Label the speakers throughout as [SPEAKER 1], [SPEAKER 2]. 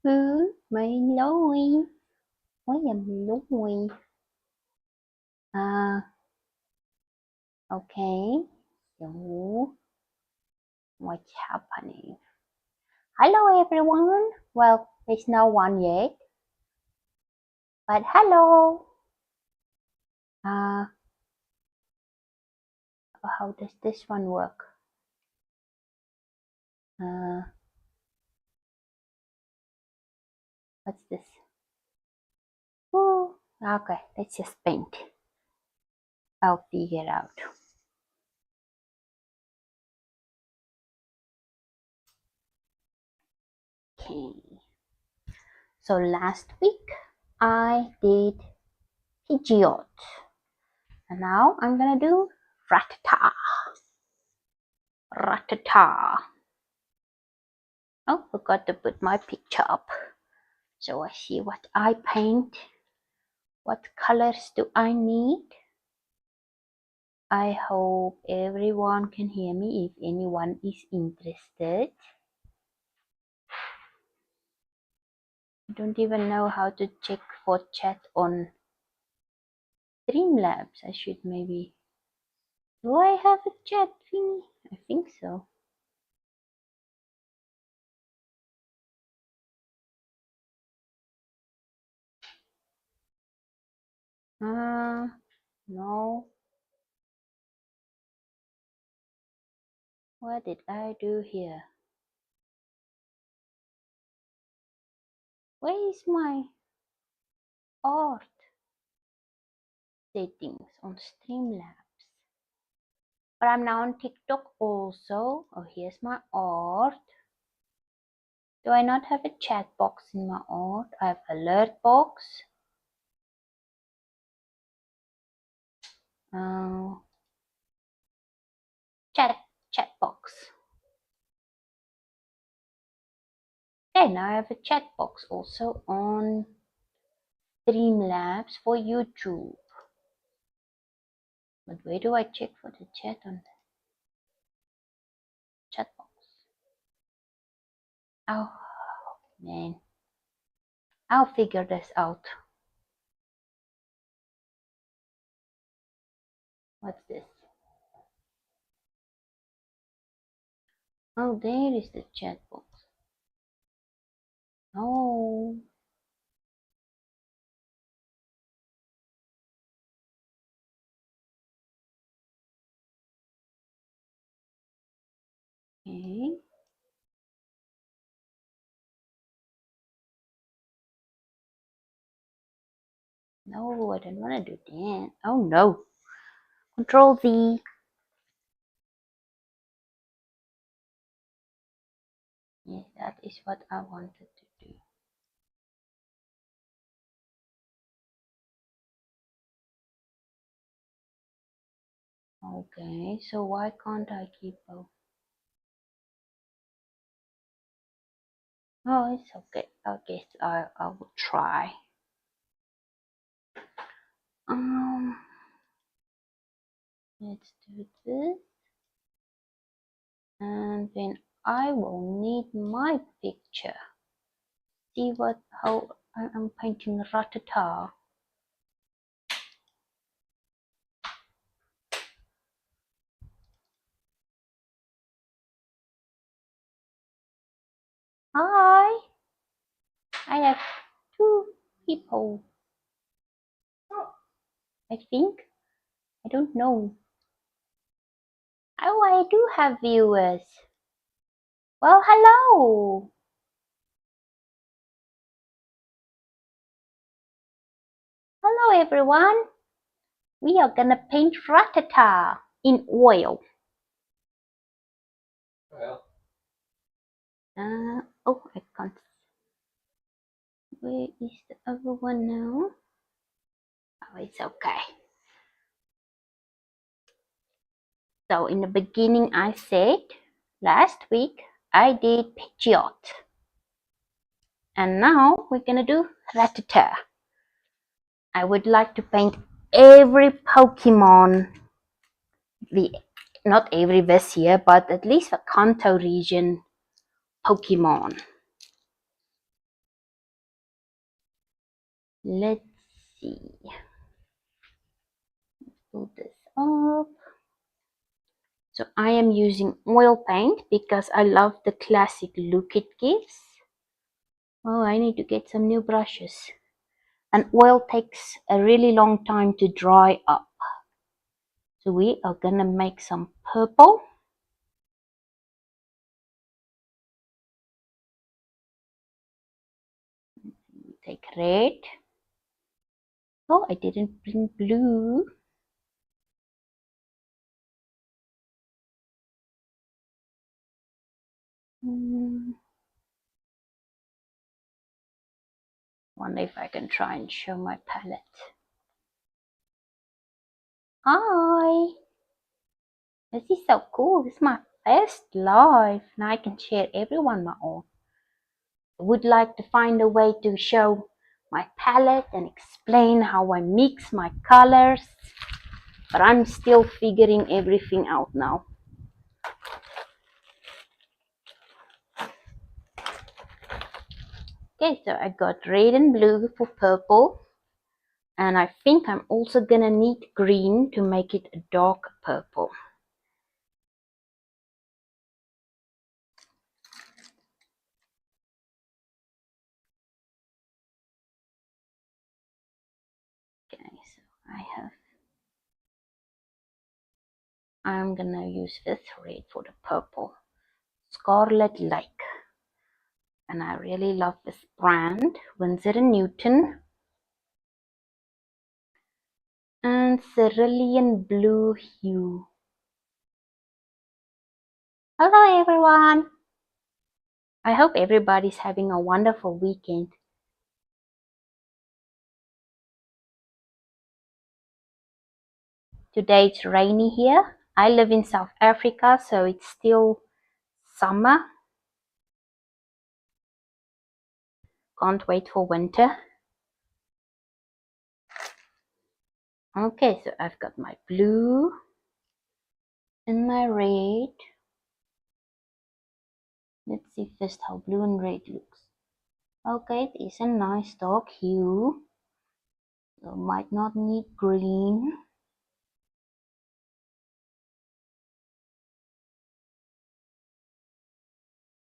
[SPEAKER 1] Mày lôi. Ôi dầm lôi. Okay. So, what's happening? Hello everyone. Well, there's no one yet. But hello. How does this one work? What's this? Oh, okay. Let's just paint. I'll figure it out. Okay. So last week I did Pidgeot. And now I'm gonna do Ratata. Ratata. Oh, forgot to put my picture up. So I see what I paint. What colors do I need? I hope everyone can hear me if anyone is interested. I don't even know how to check for chat on Streamlabs. I should maybe. Do I have a chat thingy? I think so. No. What did I do here? Where is my art settings on Streamlabs? But I'm now on TikTok also. Oh, here's my art. Do I not have a chat box in my art? I have alert box. Chat box. Okay, now I have a chat box also on Streamlabs for YouTube. But where do I check for the chat on the chat box? Oh, man. I'll figure this out. What's this? Oh, there is the chat box. Oh. Okay. No, I don't want to do that. Oh no. Control Z. Yes, that is what I wanted to do. Okay, so why can't I keep both? Oh, it's okay. I guess I will try. Let's do this. And then I will need my picture. See how I'm painting Ratata. Hi. I have 2 people. I think. I don't know. Oh, I do have viewers. Well, hello. Hello, everyone. We are gonna paint Ratata in oil. Well. Oh, I can't. Where is the other one now? Oh, it's okay. So in the beginning, I said last week I did Pidgeot. And now we're gonna do Rattata. I would like to paint every Pokemon, not every this year, but at least the Kanto region Pokemon. Let's see. Pull this up. So I am using oil paint because I love the classic look it gives. Oh, I need to get some new brushes. And oil takes a really long time to dry up. So we are gonna make some purple. Take red. Oh, I didn't bring blue. Wonder if I can try and show my palette. Hi! This is so cool. This is my first live. Now I can share everyone my own. I would like to find a way to show my palette and explain how I mix my colors. But I'm still figuring everything out now. Okay, so I got red and blue for purple. And I think I'm also gonna need green to make it a dark purple. Okay, so I'm gonna use this red for the purple. Scarlet Lake. And I really love this brand, Winsor & Newton. And Cerulean Blue Hue. Hello everyone! I hope everybody's having a wonderful weekend. Today it's rainy here. I live in South Africa, so it's still summer. Can't wait for winter. Okay, so I've got my blue and my red. Let's see first how blue and red looks. Okay, it is a nice dark hue. So might not need green.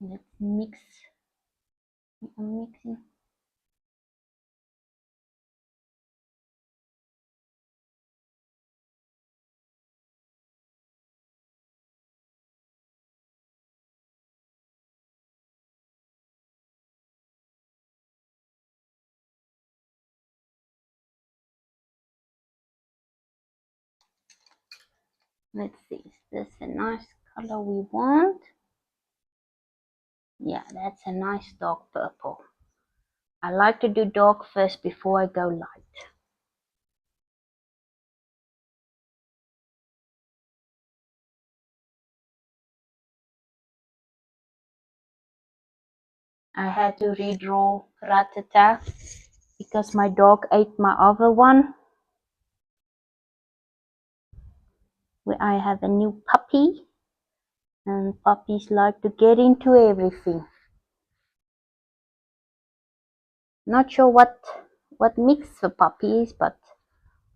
[SPEAKER 1] Let's mix. I'm mixing. Let's see, is this a nice color we want? Yeah, that's a nice dark purple. I like to do dark first before I go light. I had to redraw Ratata because my dog ate my other one. I have a new puppy, and puppies like to get into everything. Not sure what mix the puppy is, but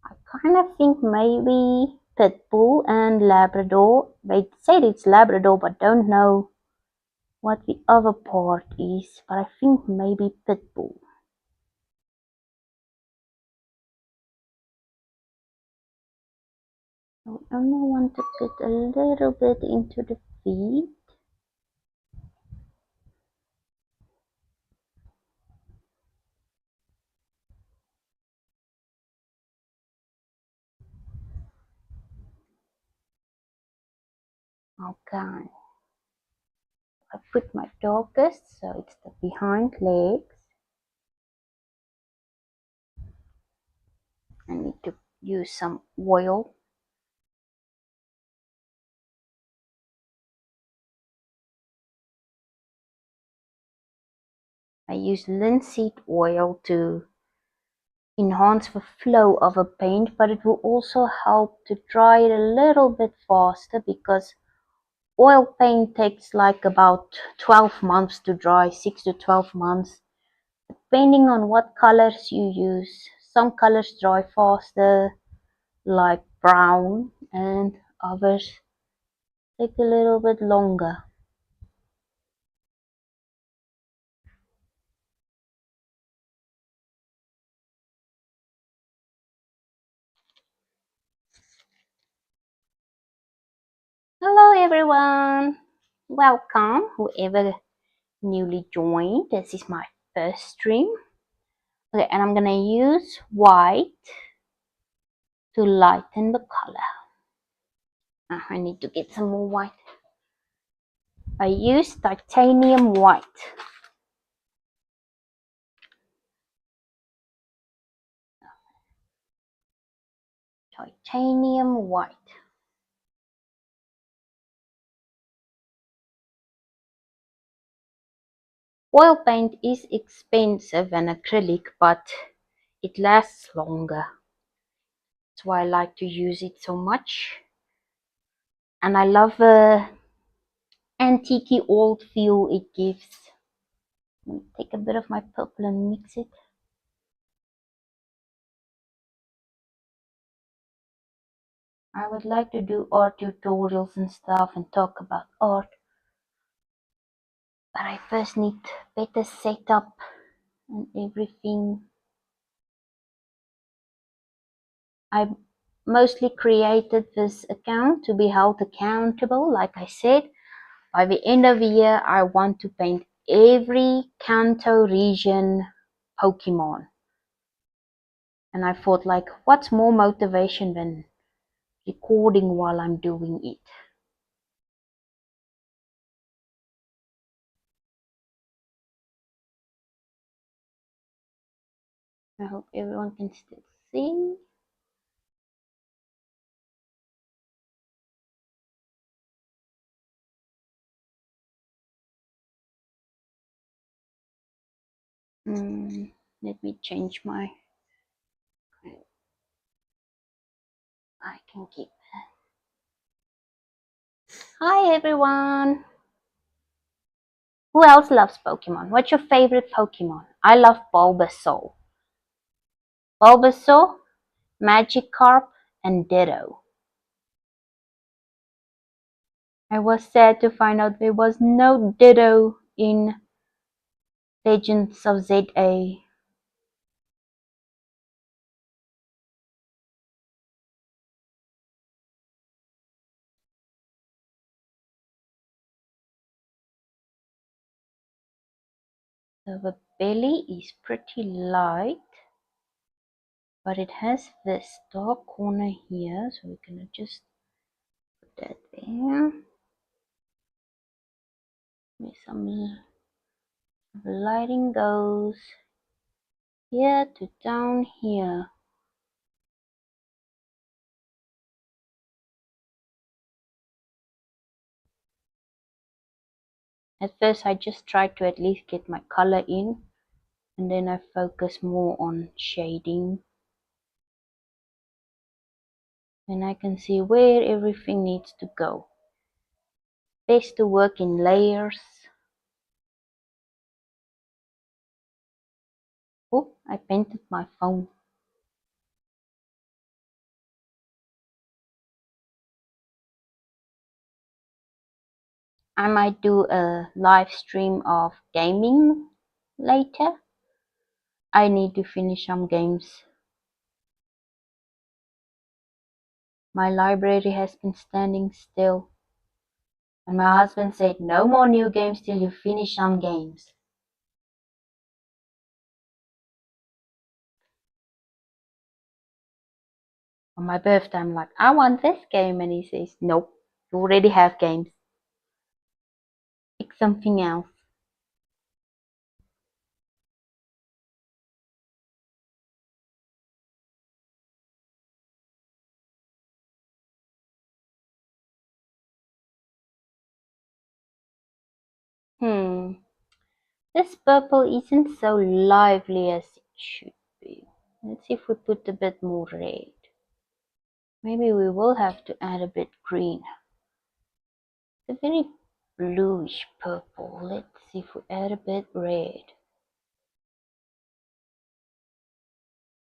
[SPEAKER 1] I kind of think maybe Pit Bull and Labrador. They said it's Labrador, but don't know what the other part is. But I think maybe Pit Bull. I only want to put a little bit into the feet. Okay. I put my darkest, so it's the behind legs. I need to use some oil. I use linseed oil to enhance the flow of a paint, but it will also help to dry it a little bit faster because oil paint takes like about 12 months to dry, 6 to 12 months. depending on what colors you use. Some colors dry faster, like brown, and others take a little bit longer. Hello everyone, welcome whoever newly joined. This is my first stream. Okay, and I'm gonna use white to lighten the color. I need to get some more white. I use titanium white. Titanium white. Oil paint is expensive than acrylic, but it lasts longer. That's why I like to use it so much. And I love the antique old feel it gives. Let me take a bit of my purple and mix it. I would like to do art tutorials and stuff and talk about art, but I first need better setup and everything. I mostly created this account to be held accountable. Like I said, by the end of the year, I want to paint every Kanto region Pokemon. And I thought, like, what's more motivation than recording while I'm doing it? I hope everyone can still see. Let me change my. I can keep. Hi everyone. Who else loves Pokemon? What's your favorite Pokemon? I love Bulbasaur. Bulbasaur, Magikarp, and Ditto. I was sad to find out there was no Ditto in Legends of ZA. So the belly is pretty light, but it has this dark corner here, so we're gonna just put that there. Maybe some lighting goes here to down here. At first I just tried to at least get my color in, and then I focus more on shading. And I can see where everything needs to go. Best to work in layers. Oh, I painted my phone. I might do a live stream of gaming later. I need to finish some games. My library has been standing still. And my husband said, no more new games till you finish some games. On my birthday, I'm like, I want this game. And he says, nope, you already have games. Pick something else. This purple isn't so lively as it should be. Let's see if we put a bit more red. Maybe we will have to add a bit green. It's a very bluish purple. Let's see if we add a bit red.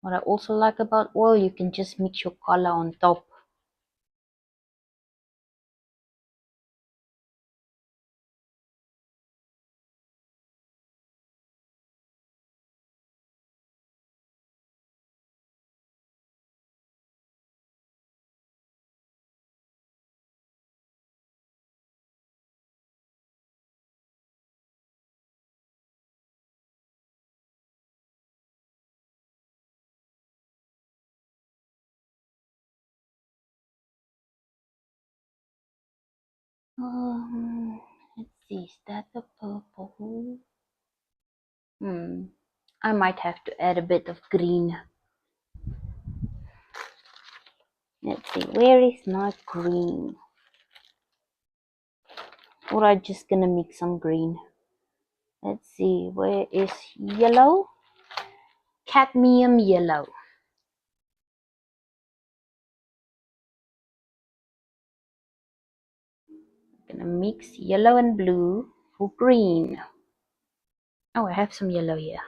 [SPEAKER 1] What I also like about oil, you can just mix your color on top. Let's see, is that the purple? I might have to add a bit of green. Let's see, where is my green? Or I'm just gonna mix some green. Let's see, where is yellow? Cadmium yellow. I'm gonna mix yellow and blue for green. Oh, I have some yellow here.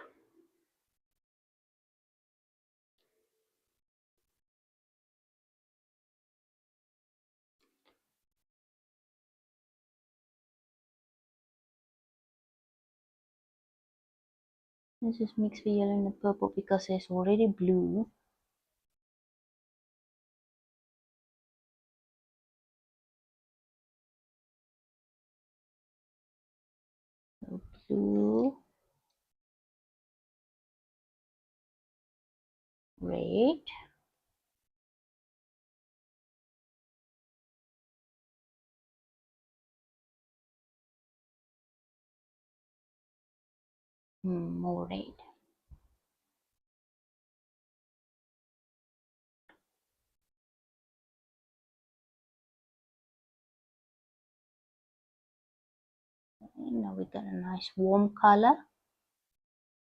[SPEAKER 1] Let's just mix the yellow and the purple because there's already blue. So blue, red, more red. And now we got a nice warm color.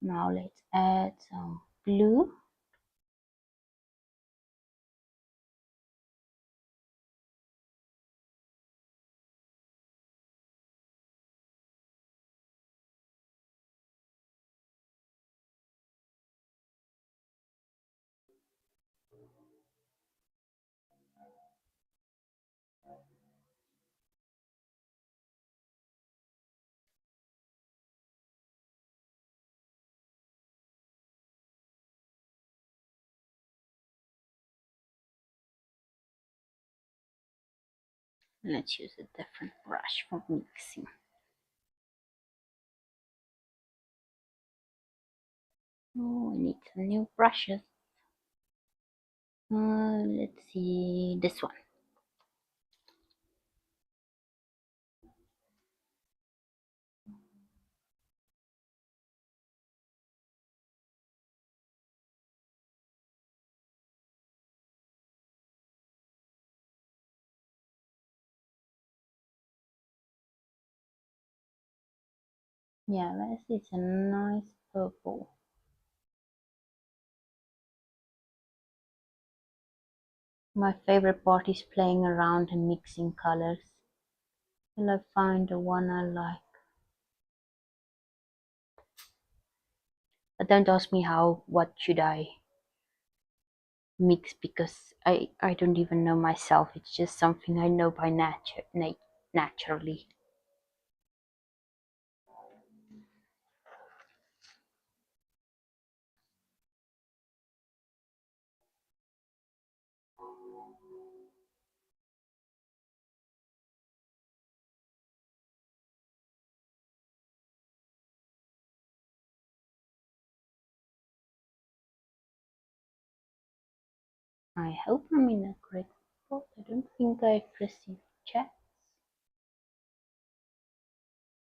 [SPEAKER 1] Now let's add some blue. Let's use a different brush for mixing. Oh, I need some new brushes. Let's see, this one. Yeah, this is a nice purple. My favorite part is playing around and mixing colors till I find the one I like. But don't ask me what should I mix because I don't even know myself. It's just something I know by naturally. I hope I'm in a great spot. I don't think I've received chats.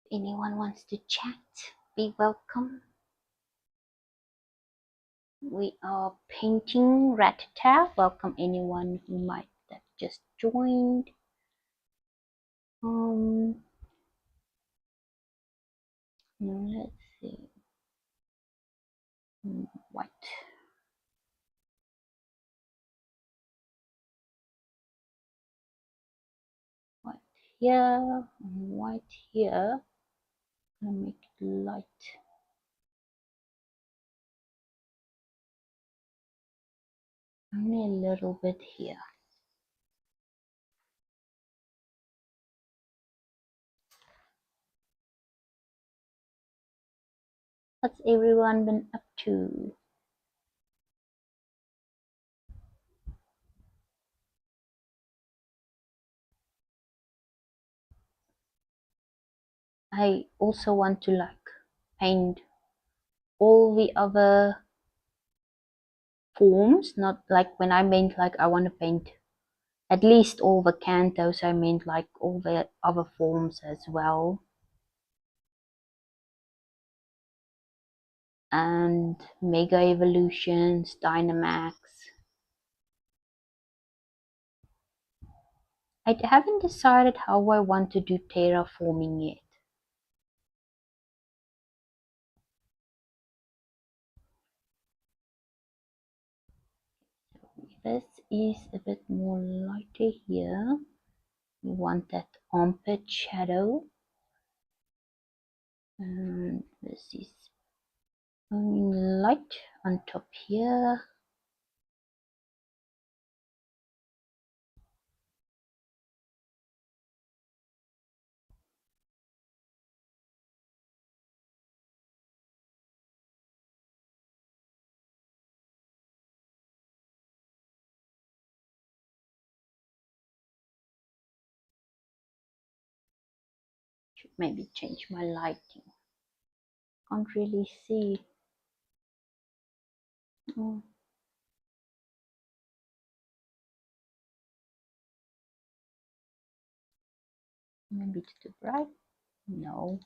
[SPEAKER 1] If anyone wants to chat, be welcome. We are painting Ratata. Welcome anyone who might have just joined. Now let's see. White. White here, and white here. I'm gonna make it light. Only a little bit here. What's everyone been up to? I also want to like paint all the other forms, not like when I meant like I want to paint at least all the cantos, I meant like all the other forms as well. And Mega Evolutions, Dynamax. I haven't decided how I want to do terraforming yet. This is a bit more lighter here. We want that armpit shadow. And this is light on top here. Should maybe change my lighting. Can't really see. Oh. Maybe it's too bright. No.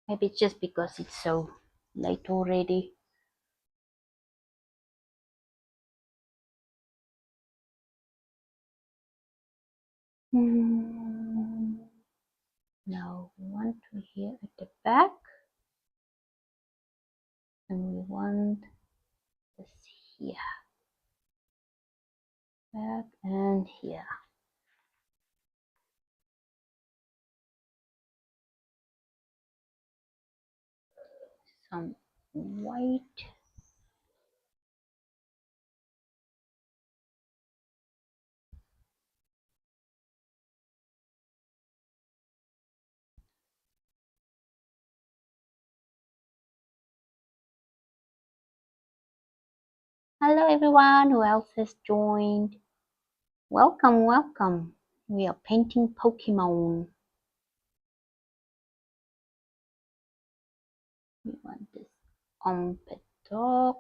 [SPEAKER 1] Maybe it's just because it's so late already. Now we want to here at the back, and we want this here, back and here. Some white. Hello everyone, who else has joined? Welcome, welcome. We are painting Pokemon. We want this armpit dog.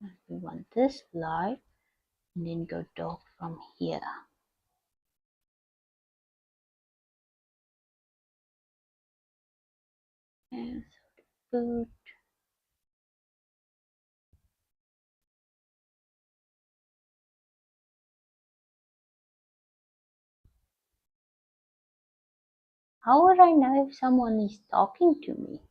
[SPEAKER 1] And we want this light, and then go dark from here. And so the boot. How would I know if someone is talking to me?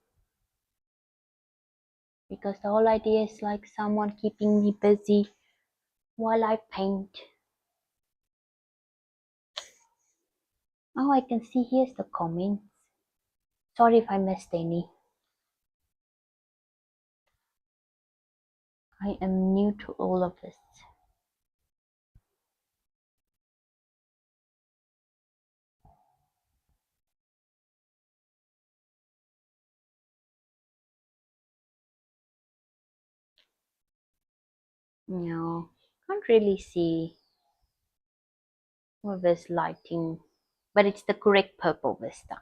[SPEAKER 1] Because the whole idea is like someone keeping me busy while I paint. Oh, I can see here's the comments. Sorry if I missed any. I am new to all of this. No, can't really see with this lighting, but it's the correct purple this time.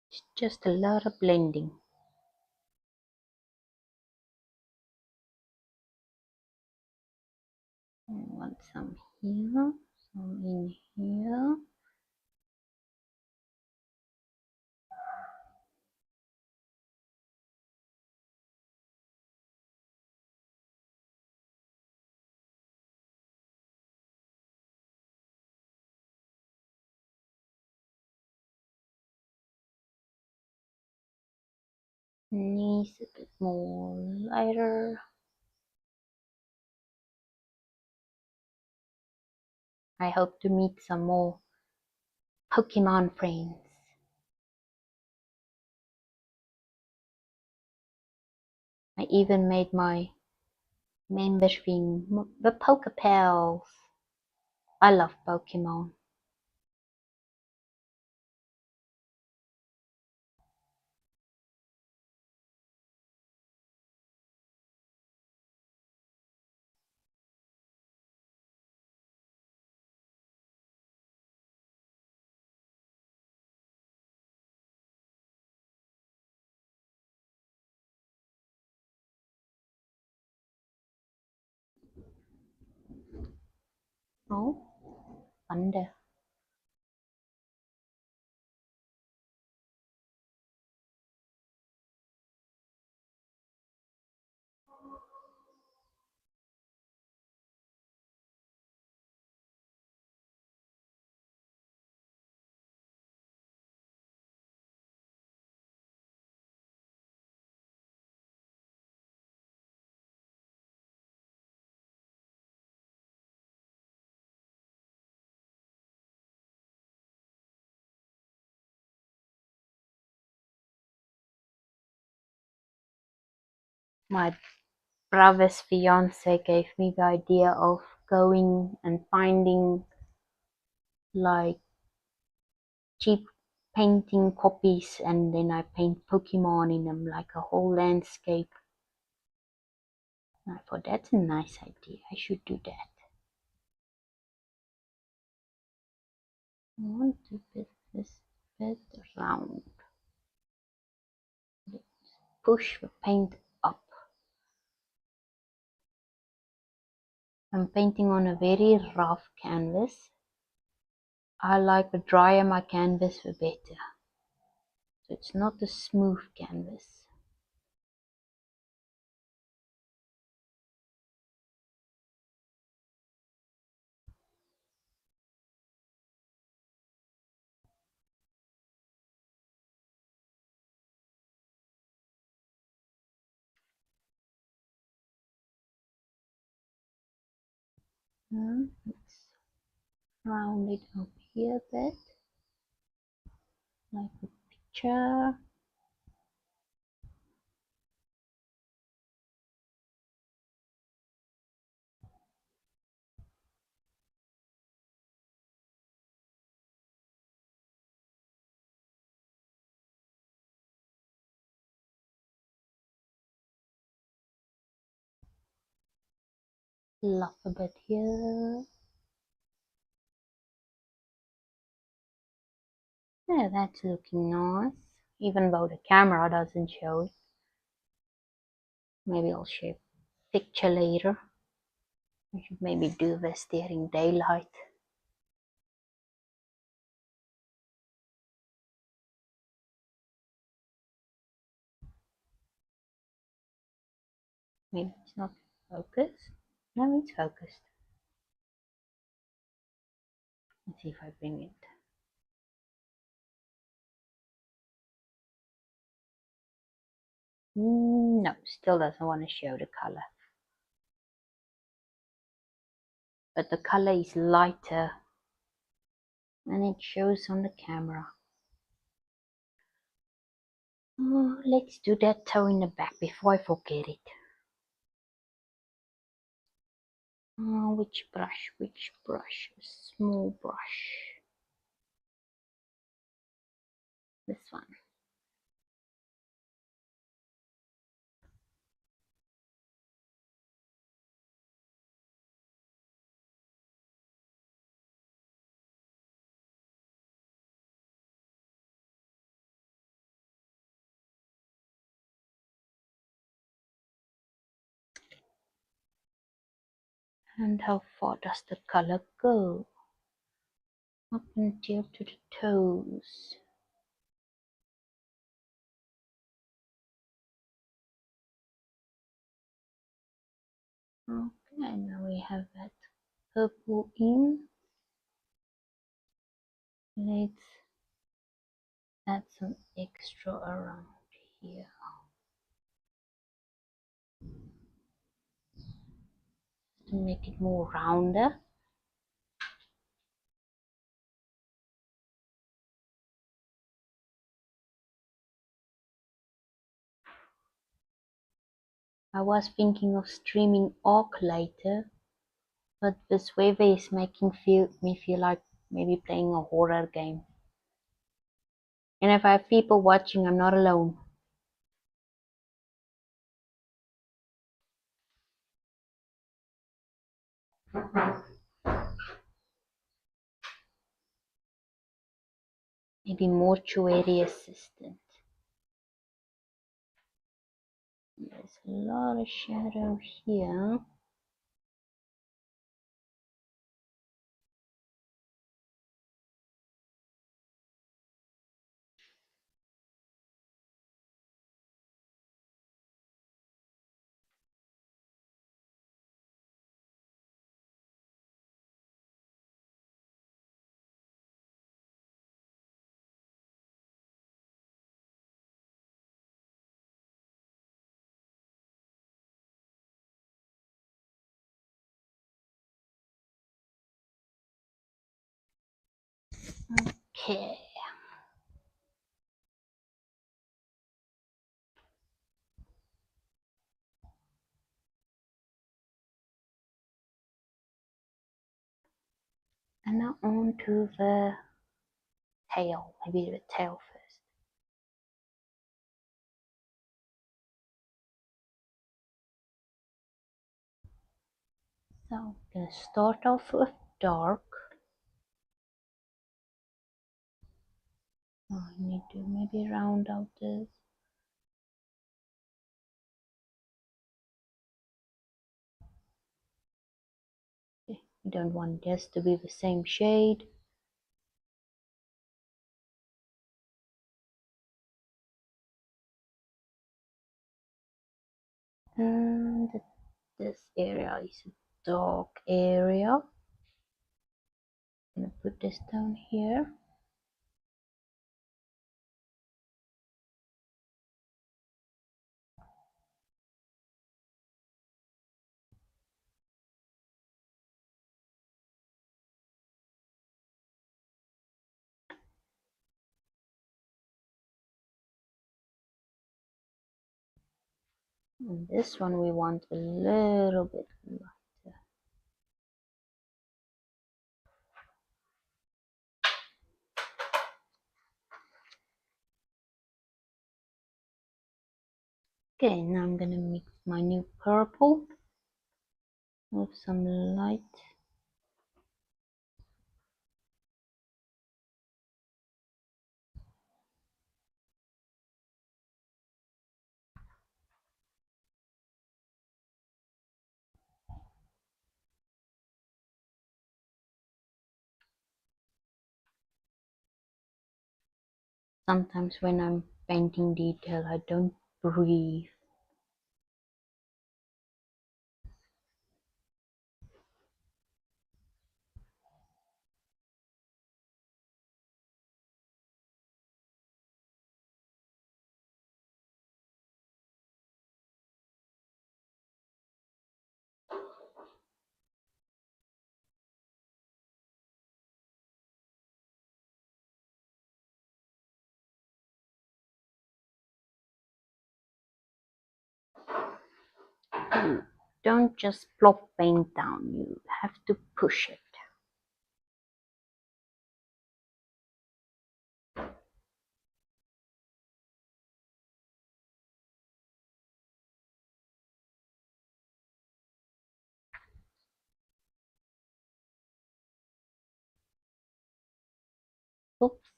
[SPEAKER 1] It's just a lot of blending. I want some here, some in here. Knees a bit more lighter. I hope to meet some more Pokemon friends. I even made my members thing, the Pokepals. I love Pokemon. Oh, thunder. My brother's fiance gave me the idea of going and finding like cheap painting copies, and then I paint Pokemon in them, like a whole landscape. I thought that's a nice idea. I should do that. I want to put this bit round. Push the paint up. I'm painting on a very rough canvas. I like the drier my canvas, the better. So it's not a smooth canvas. Let's round it up here a bit, like a picture. Fluff a bit here. Yeah, that's looking nice, even though the camera doesn't show it. Maybe I'll show a picture later. I should maybe do this during daylight. Maybe it's not focused. No, it's focused. Let's see if I bring it. No, still doesn't want to show the color. But the color is lighter and it shows on the camera. Oh, let's do that toe in the back before I forget it. Oh, which brush? Which brush? A small brush. This one. And how far does the color go? Up until to the toes. Okay, now we have that purple in. Let's add some extra around here. to make it more rounder. I was thinking of streaming Ark later, but this weather is making me feel like maybe playing a horror game. And if I have people watching, I'm not alone. Maybe mortuary assistant. There's a lot of shadow here. Okay. And now on to the tail. Maybe the tail first. So I'm gonna start off with dark. Oh, I need to maybe round out this. Okay. We don't want this to be the same shade. And this area is a dark area. I'm gonna put this down here. And this one we want a little bit lighter. Okay, now I'm gonna mix my new purple with some light. Sometimes when I'm painting detail, I don't breathe. You don't just plop paint down, you have to push it. Oops.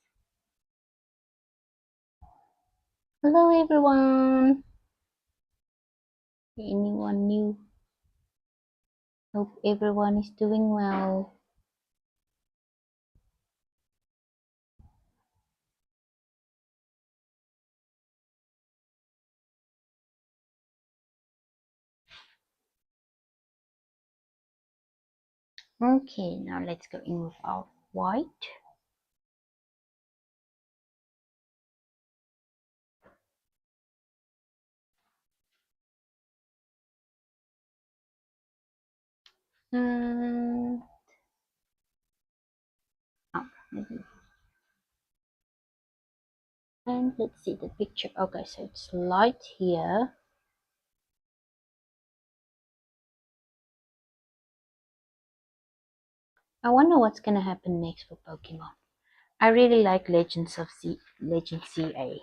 [SPEAKER 1] Hello everyone. Anyone new? Hope everyone is doing well. Okay, now let's go in with our white. And and let's see the picture. Okay, so it's light here. I wonder what's gonna happen next for Pokemon. I really like Legend CA.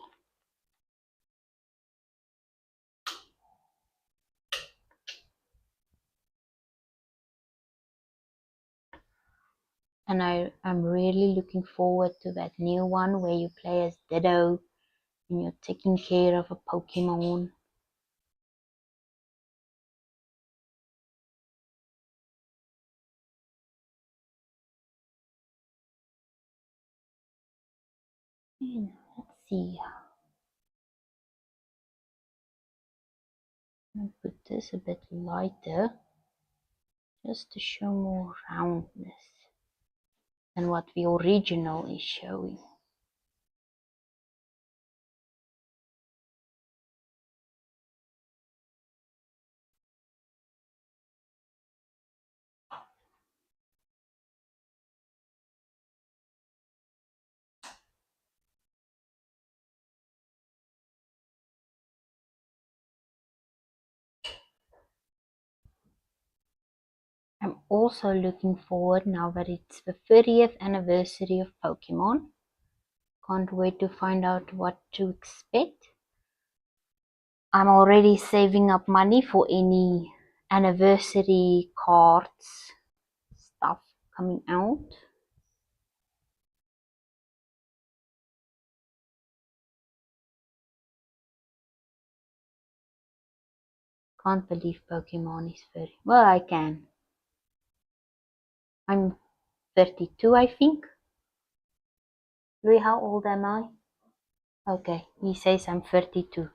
[SPEAKER 1] And I'm really looking forward to that new one where you play as Ditto and you're taking care of a Pokemon. And let's see. I'll put this a bit lighter just to show more roundness than what the original is showing. I'm also looking forward now that it's the 30th anniversary of Pokemon. Can't wait to find out what to expect. I'm already saving up money for any anniversary cards stuff coming out. Can't believe Pokemon is 30. Well, I can. I'm 32, I think. Louis, how old am I? Okay, he says I'm 32.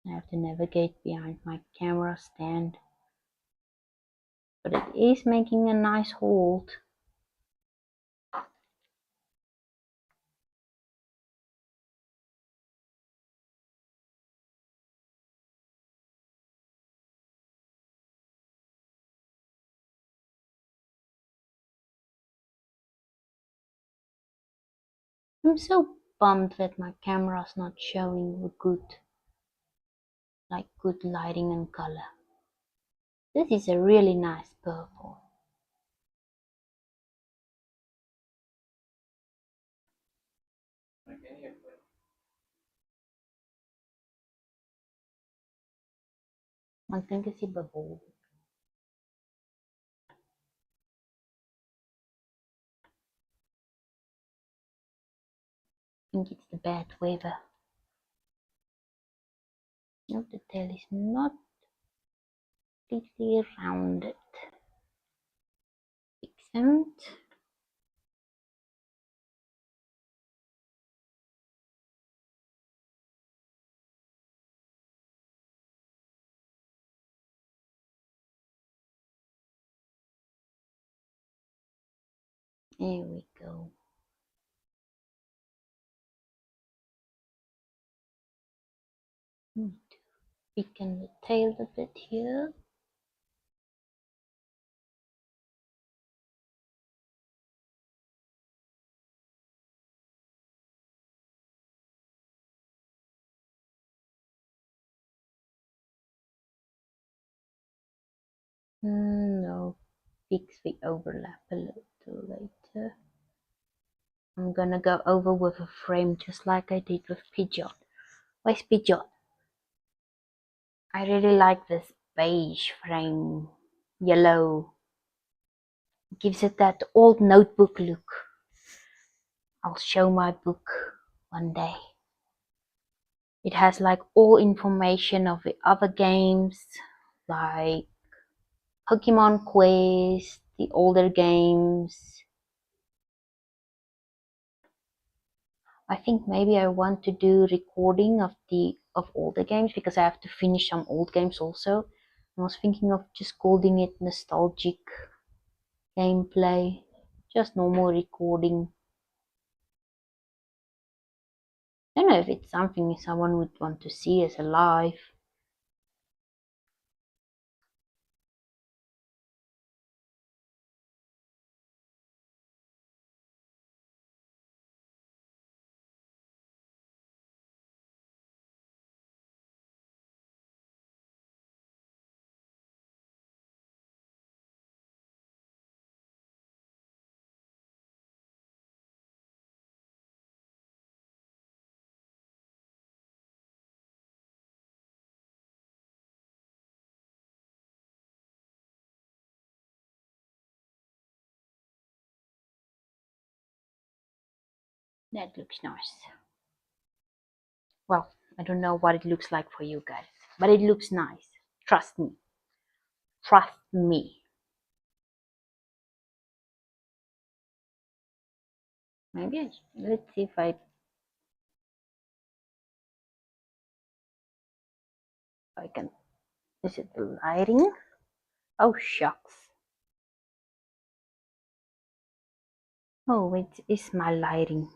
[SPEAKER 1] I have to navigate behind my camera stand. But it is making a nice hold. I'm so bummed that my camera's not showing the good lighting and color. This is a really nice purple. I think it's a bubble. I think it's the bad weather. No, the tail is not completely rounded. Excellent. There we go. Need to thicken the tail a bit here. No, fix the overlap a little later. I'm gonna go over with a frame just like I did with Pidgeot. Where's Pidgeot? I really like this beige frame, yellow. Gives it that old notebook look. I'll show my book one day. It has like all information of the other games, like Pokemon Quest, the older games. I think maybe I want to do recording of all the games because I have to finish some old games also. I was thinking of just calling it nostalgic gameplay, just normal recording. I don't know if it's something someone would want to see as a live. That looks nice. Well, I don't know what it looks like for you guys, but it looks nice. Trust me. Trust me. Maybe let's see if I can. Is it the lighting? Oh shucks. Oh, it is my lighting.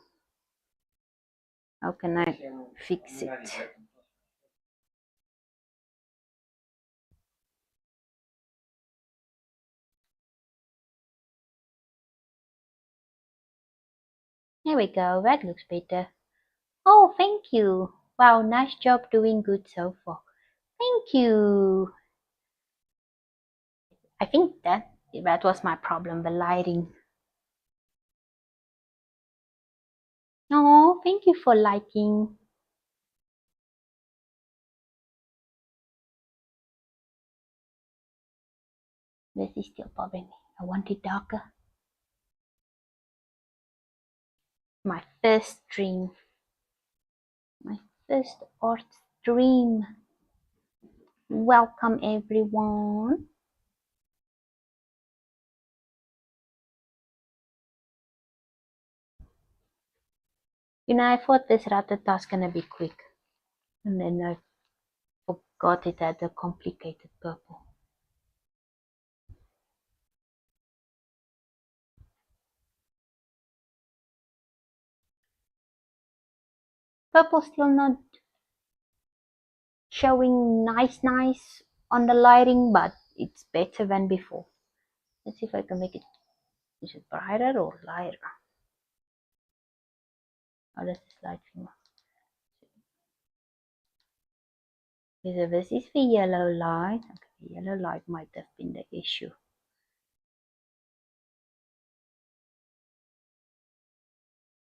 [SPEAKER 1] How can I fix it? There we go. That looks better. Oh, thank you. Wow, nice job doing good so far. Thank you. I think that was my problem, the lighting. Oh, thank you for liking. This is still bothering me. I want it darker. My first dream. My first art dream. Welcome everyone. You know, I thought this Ratata was gonna be quick. And then I forgot it had a complicated purple. Purple still not showing nice on the lighting, but it's better than before. Let's see if I can make it. Is it brighter or lighter? Oh, this is light thing. So this is the yellow light. Okay, the yellow light might have been the issue.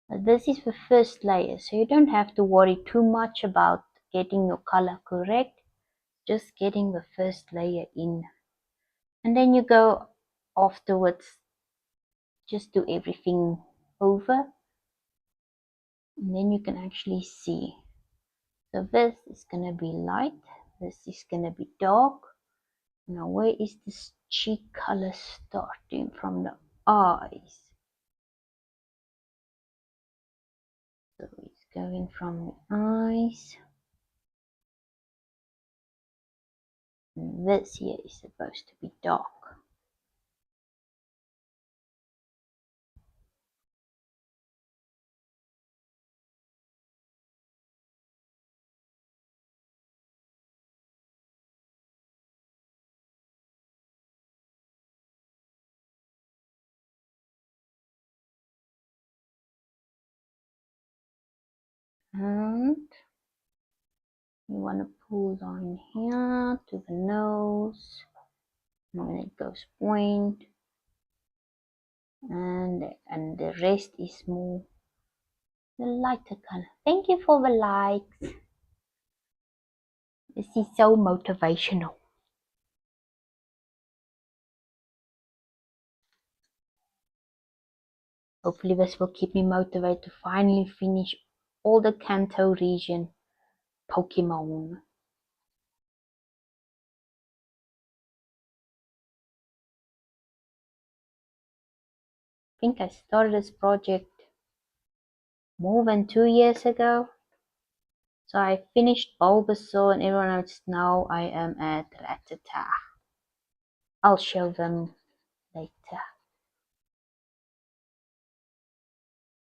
[SPEAKER 1] But this is the first layer, so you don't have to worry too much about getting your color correct. Just getting the first layer in. And then you go afterwards, just do everything over. And then you can actually see. So this is going to be light. This is going to be dark. Now where is this cheek color starting? From the eyes. So it's going from the eyes. And this here is supposed to be dark. And you want to pull down here to the nose. And then it goes point. And the rest is more the lighter color. Thank you for the likes. This is so motivational. Hopefully this will keep me motivated to finally finish all the Kanto region Pokemon. I think I started this project more than 2 years ago. So I finished Bulbasaur and everyone else. Now I am at Rattata. I'll show them later.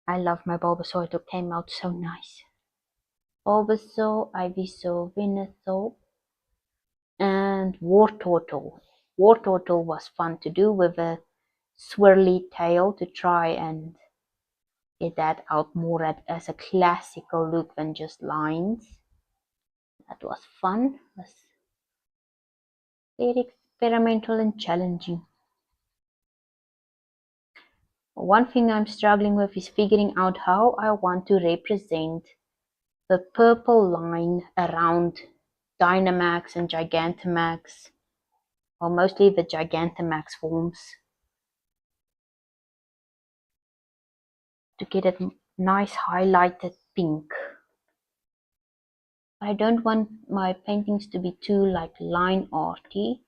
[SPEAKER 1] I love my Bulbasaur. It came out so nice. Bulbasaur, Ivysaur, Venusaur, and Wartortle. Wartortle was fun to do with a swirly tail to try and get that out more as a classical look than just lines. That was fun. It was very experimental and challenging. One thing I'm struggling with is figuring out how I want to represent the purple line around Dynamax and Gigantamax, or mostly the Gigantamax forms, to get it nice highlighted pink. I don't want my paintings to be too like line arty,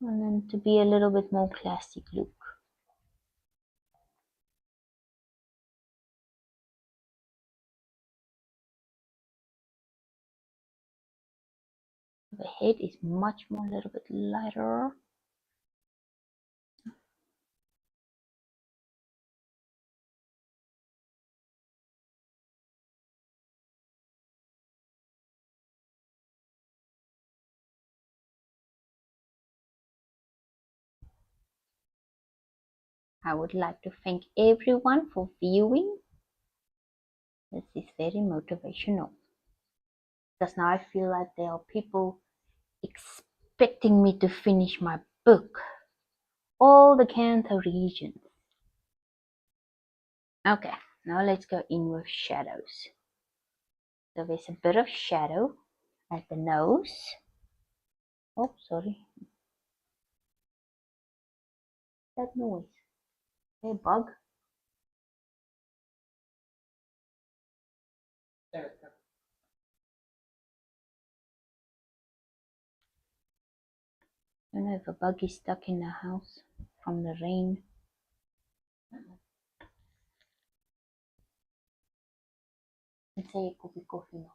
[SPEAKER 1] and then to be a little bit more classic look. The head is much more, a little bit lighter. I would like to thank everyone for viewing. This is very motivational, because now I feel like there are people expecting me to finish my book, all the Kanto regions. Okay, now let's go in with shadows. So there's a bit of shadow at the nose. Oh, sorry. That noise. Hey, bug. I don't know if a bug is stuck in the house from the rain. Let's say it could be coffee now.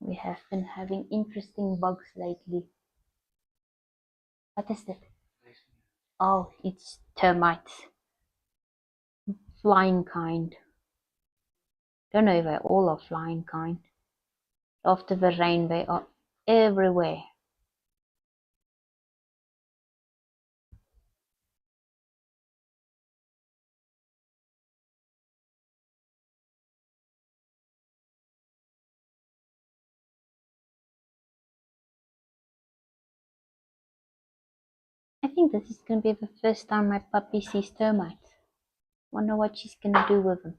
[SPEAKER 1] We have been having interesting bugs lately. What is that? Oh, it's termites. Flying kind. Don't know if they're all are flying kind. After the rain, they are everywhere. I think this is going to be the first time my puppy sees termites. Wonder what she's going to do with them.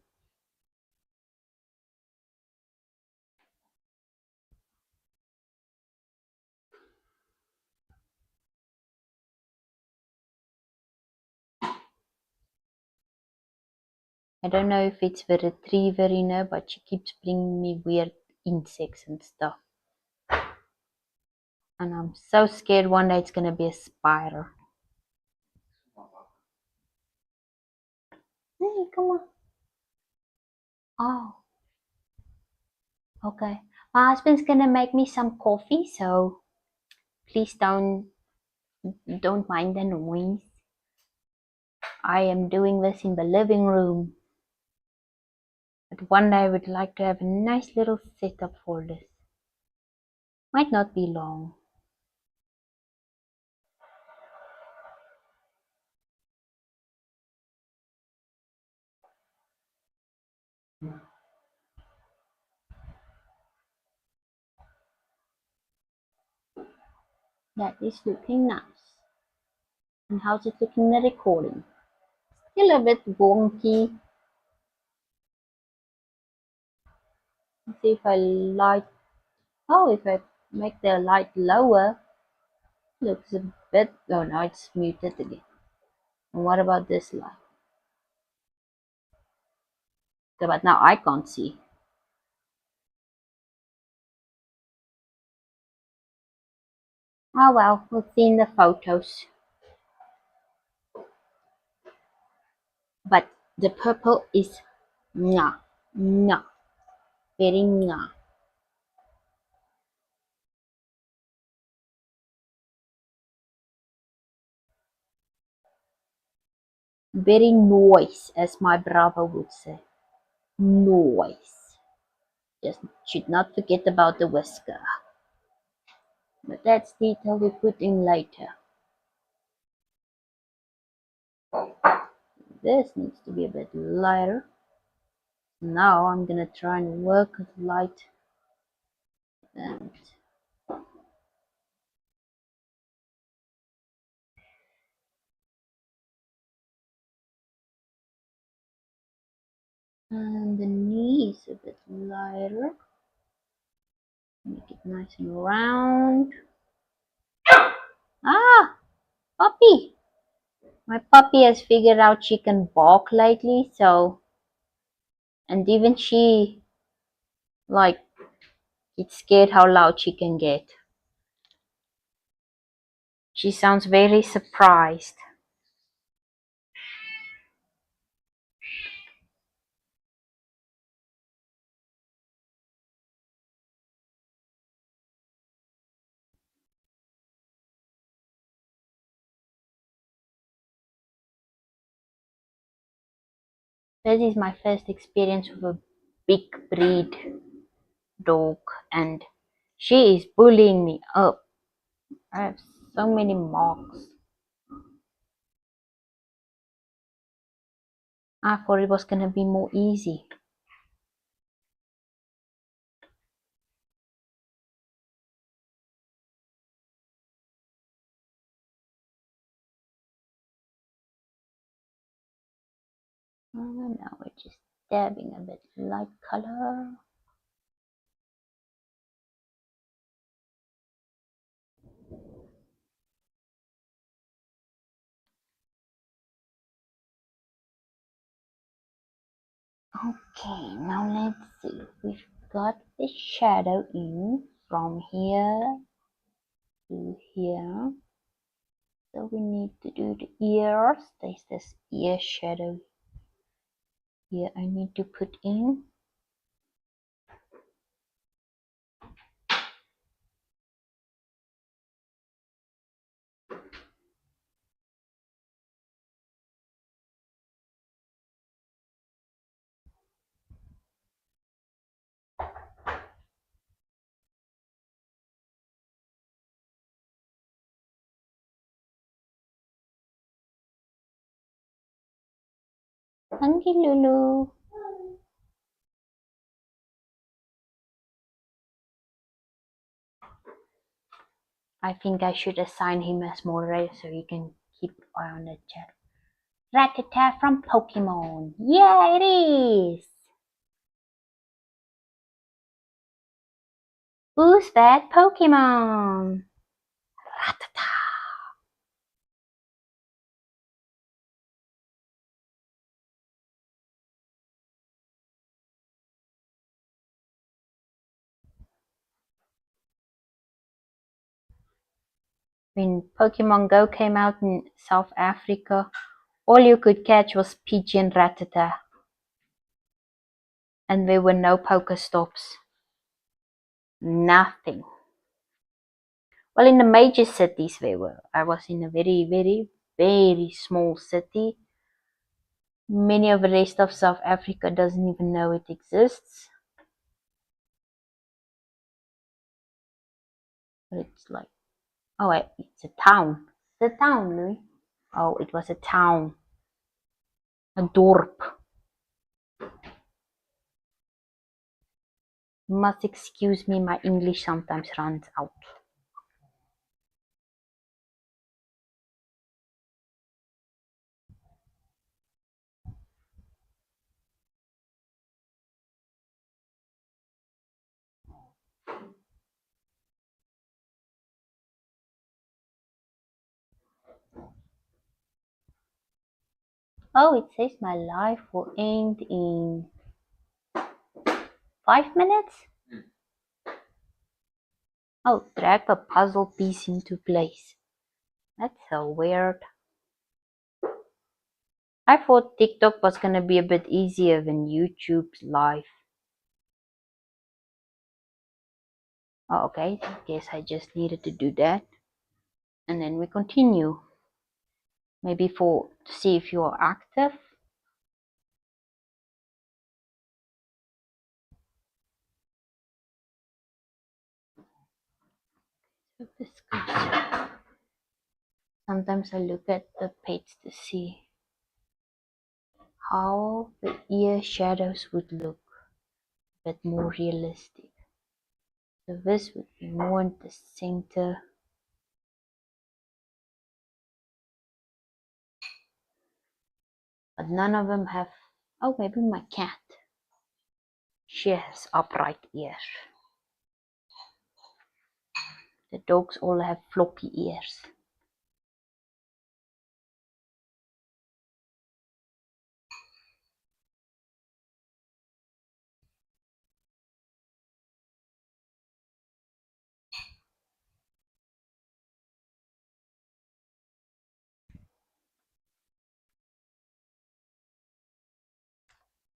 [SPEAKER 1] I don't know if it's the retriever in her, but she keeps bringing me weird insects and stuff. And I'm so scared one day it's going to be a spider. Hey, come on. Oh. Okay. My husband's going to make me some coffee, so please don't mind the noise. I am doing this in the living room. But one day I would like to have a nice little setup for this. Might not be long. That is looking nice. And how's it looking in the recording? Still a bit wonky. Let's see if I light. Oh, if I make the light lower, looks a bit. Oh, now it's muted again. And what about this light? So, but now I can't see. Oh well, we'll see in the photos. But the purple is mwah, mwah, very mwah. Very nice, as my brother would say. Nice. Just should not forget about the whisker. But that's detail we put in later. This needs to be a bit lighter. Now I'm gonna try and work with light and the knee is a bit lighter. Make it nice and round. Ah, puppy! My puppy has figured out she can bark lately, so and even she like gets scared how loud she can get. She sounds very surprised. This is my first experience with a big breed dog, and she is bullying me up. I have so many marks. I thought it was gonna be more easy. Now we're just dabbing a bit light color. Okay, now let's see. We've got the shadow in from here to here. So we need to do the ears. There's this ear shadow here I need to put in. Thank you, Lulu. I think I should assign him as moderator so he can keep an eye on the chat. Rattata from Pokemon. Yeah, it is. Who's that Pokemon? Rattata. When Pokemon Go came out in South Africa, all you could catch was Pidgey and Rattata. And there were no Pokestops. Nothing. Well, in the major cities there were. I was in a very, very, very small city. Many of the rest of South Africa doesn't even know it exists. But it's like, oh wait, it's a town. It's a town, Louis. Oh, it was a town. A dorp. You must excuse me, my English sometimes runs out. Oh, it says my life will end in 5 minutes? Oh, drag the puzzle piece into place. That's so weird. I thought TikTok was gonna be a bit easier than YouTube's live. Oh, okay, I guess I just needed to do that. And then we continue. Maybe to see if you are active. So this goes. Sometimes I look at the page to see how the ear shadows would look, but more realistic. So this would be more in the center. But none of them have, oh, maybe my cat. She has upright ears. The dogs all have floppy ears.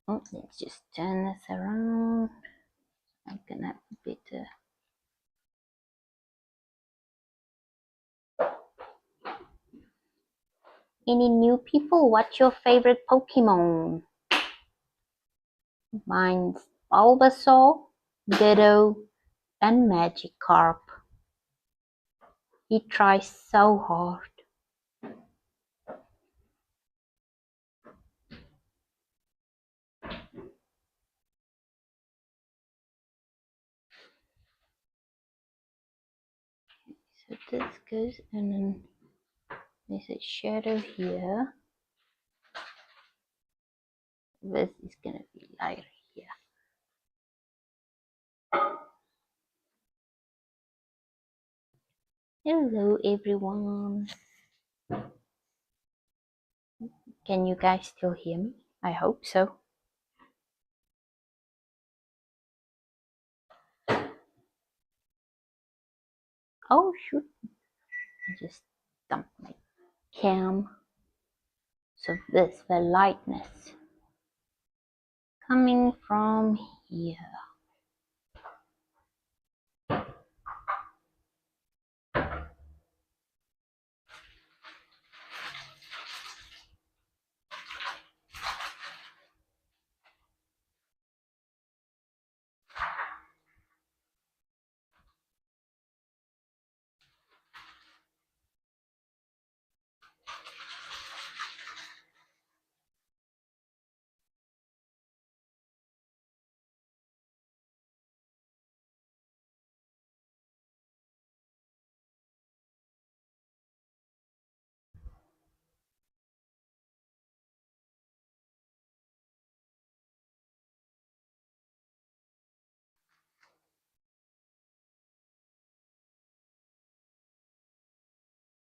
[SPEAKER 1] Oh, let's just turn this around. I can have a better. Any new people? What's your favorite Pokemon? Mine's Bulbasaur, Ditto, and Magikarp. He tries so hard. So this goes, and then there's a shadow here. This is gonna be lighter here. Hello everyone. Can you guys still hear me? I hope so. Oh shoot. I just dumped my cam. So this, the lightness coming from here.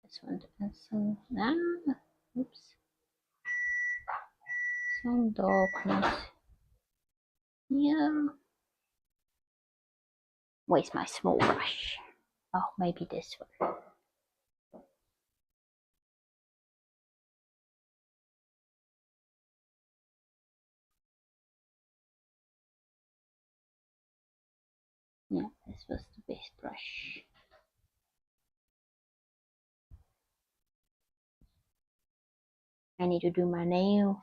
[SPEAKER 1] This one and some oops. Some darkness. Yeah. Where's my small brush? Oh, maybe this one. Yeah, this was the best brush. I need to do my nails.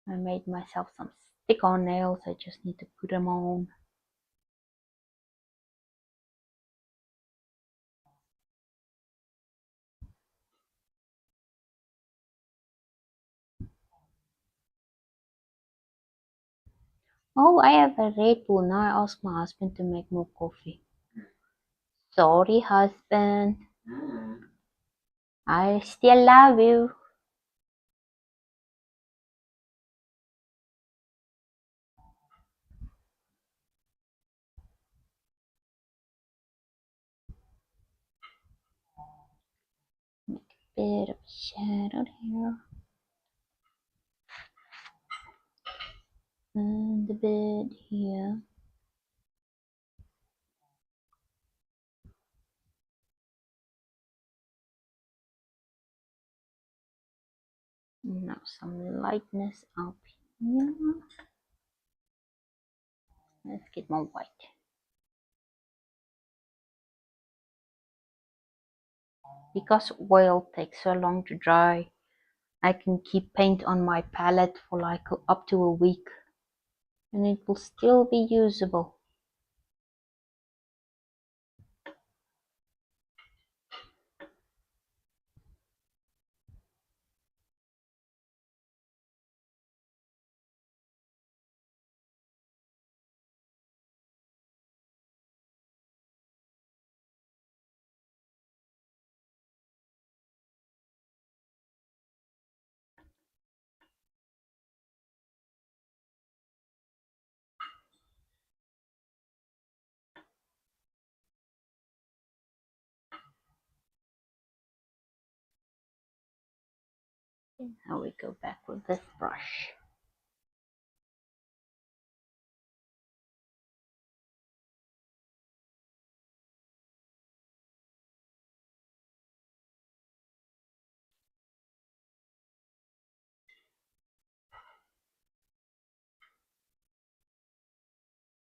[SPEAKER 1] I made myself some stick-on nails. I just need to put them on. Oh, I have a Red Bull. Now I ask my husband to make more coffee. Sorry, husband. I still love you. Make a bit of shadow here. and a bit here. Now some lightness up here. Let's get more white. Because oil takes so long to dry, I can keep paint on my palette for like up to a week and it will still be usable. Now we go back with this brush.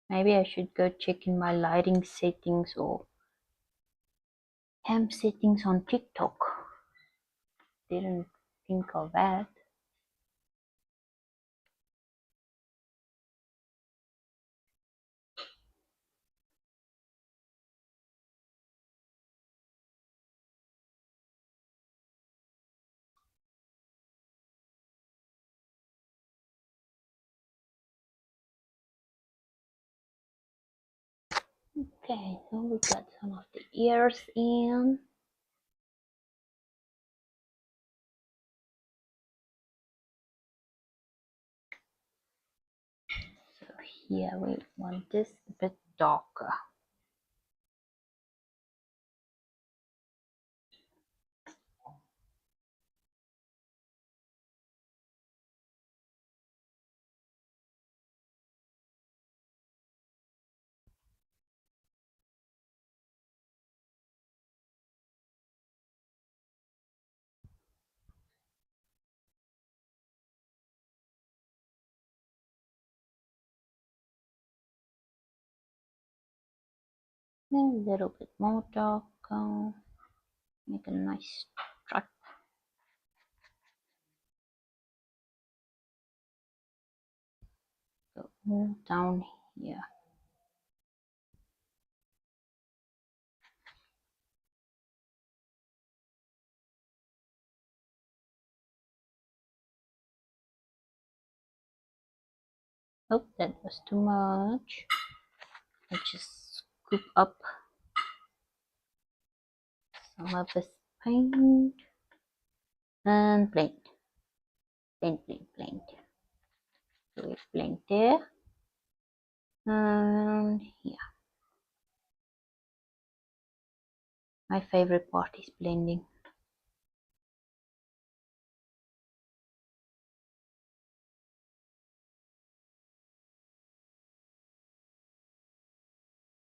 [SPEAKER 1] Maybe I should go check in my lighting settings or cam settings on TikTok. Didn't think of that. Okay, so we got some of the ears in. So here we want this a bit darker. A little bit more darker. Make a nice stripe. Go all down here. Oh, that was too much. I just scoop up some of this paint and blend. Blend, blend, blend. So we blend there and here. My favorite part is blending.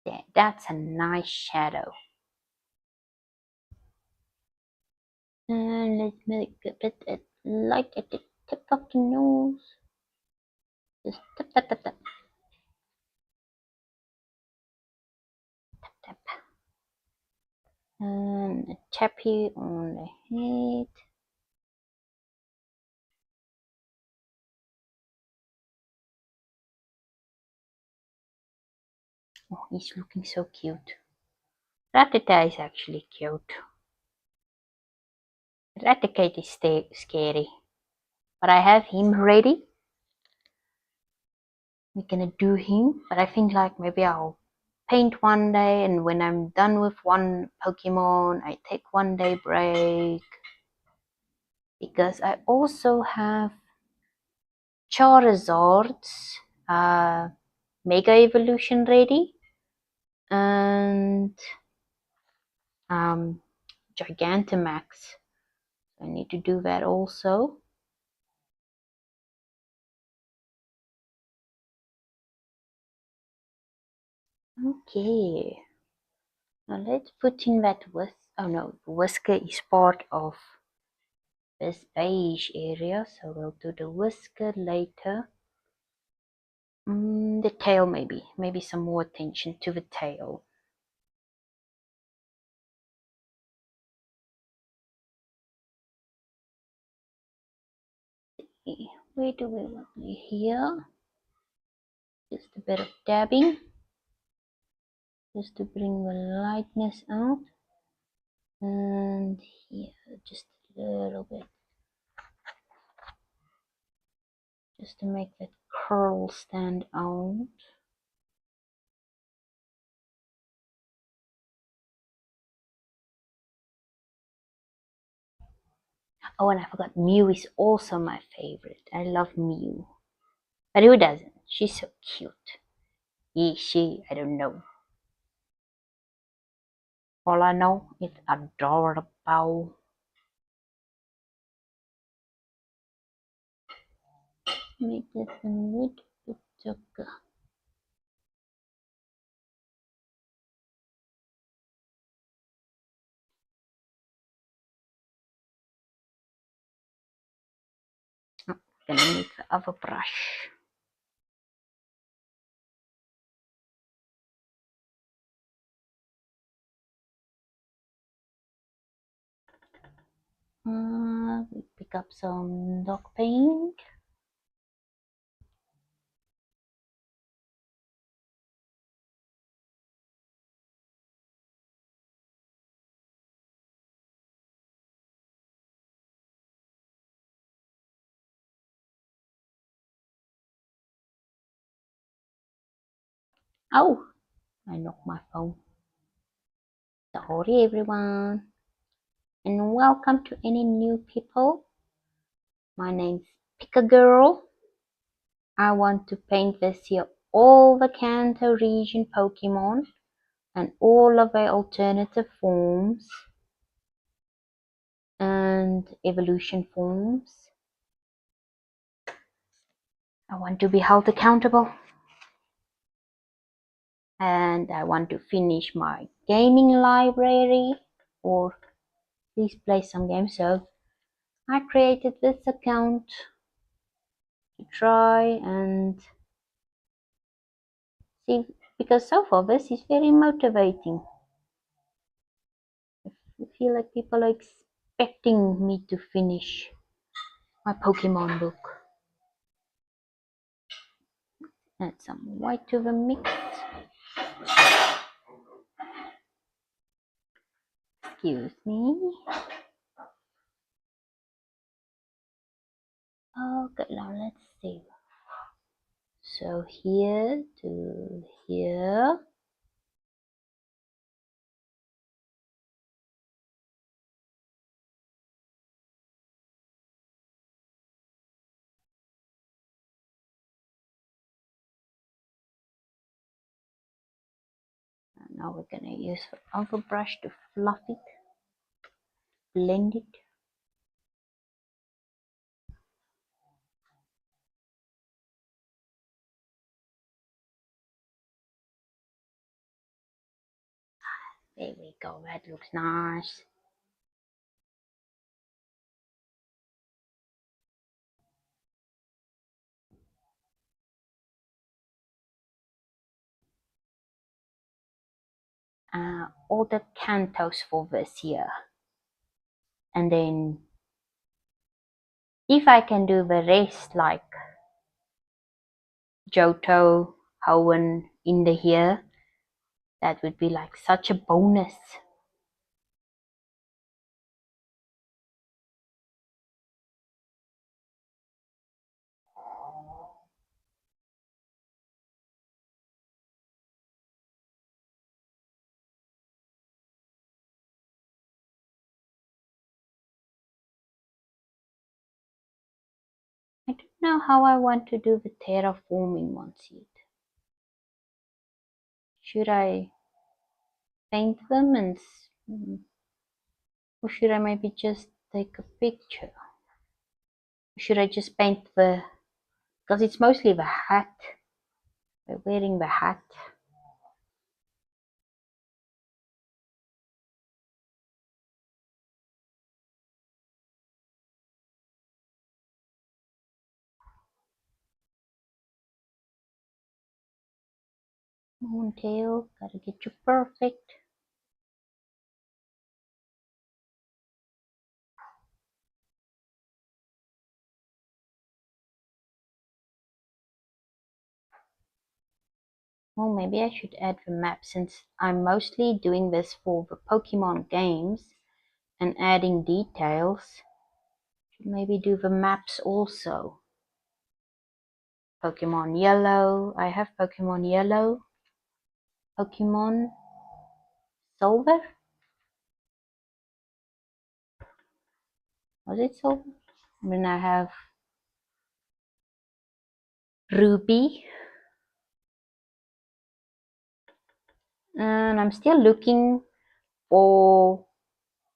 [SPEAKER 1] Yeah, that's a nice shadow. And let's make a bit light at the tip of the nose. Just tap, tap, tap, tap. Tap, tap. And a tappy on the head. Oh, he's looking so cute. Rattata is actually cute. Raticate is scary. But I have him ready. We're gonna do him. But I think like maybe I'll paint one day and when I'm done with one Pokemon, I take 1 day break. Because I also have Charizard's Mega Evolution ready. And Gigantamax. I need to do that also. Okay, now let's put in that oh no, the whisker is part of this beige area, so we'll do the whisker later. The tail maybe some more attention to the tail. Where do we want it? Here? Just a bit of dabbing, just to bring the lightness out. And here, just a little bit. Just to make that curl stand out. Oh, and I forgot, Mew is also my favorite. I love Mew. But who doesn't? She's so cute. I don't know. All I know is adorable. Make this a little bit darker. Oh, gonna need the other brush. We pick up some dark pink. Oh, I knocked my phone. Sorry everyone, and welcome to any new people. My name's Pika Girl. I want to paint this year all the Kanto region Pokemon and all of their alternative forms and evolution forms. I want to be held accountable. And I want to finish my gaming library or at least play some games. So I created this account to try and see, because so far this is very motivating. I feel like people are expecting me to finish my Pokemon book. Add some white to the mix. Excuse me. Okay, now let's see. So here to here. And now we're gonna use the other brush to fluff it, blend it. There we go, that looks nice. All the Kantos for this year. And then if I can do the rest like Johto, Hoenn in the year, that would be like such a bonus. I don't know how I want to do the terraforming ones yet. Should I paint them or should I maybe just take a picture? Or should I just paint because it's mostly the hat. We're wearing the hat. Moon tail, gotta get you perfect. Well, maybe I should add the map since I'm mostly doing this for the Pokemon games and adding details. Should maybe do the maps also. Pokemon Yellow. I have Pokemon Yellow. Pokemon Silver. Was it Silver? Then I have Ruby. And I'm still looking for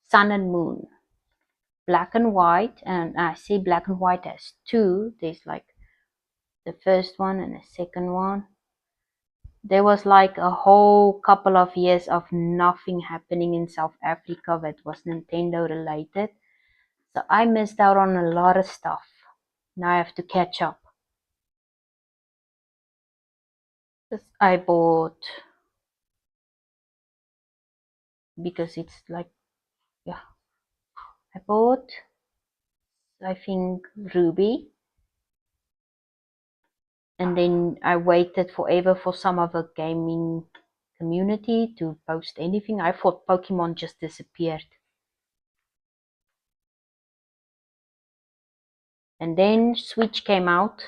[SPEAKER 1] Sun and Moon. Black and White. And I see Black and White has two. There's like the first one and the second one. There was like a whole couple of years of nothing happening in South Africa that was Nintendo related. So I missed out on a lot of stuff. Now I have to catch up. I bought, because it's like, yeah, I bought, I think, Ruby. And then I waited forever for some of the gaming community to post anything. I thought Pokemon just disappeared. And then Switch came out,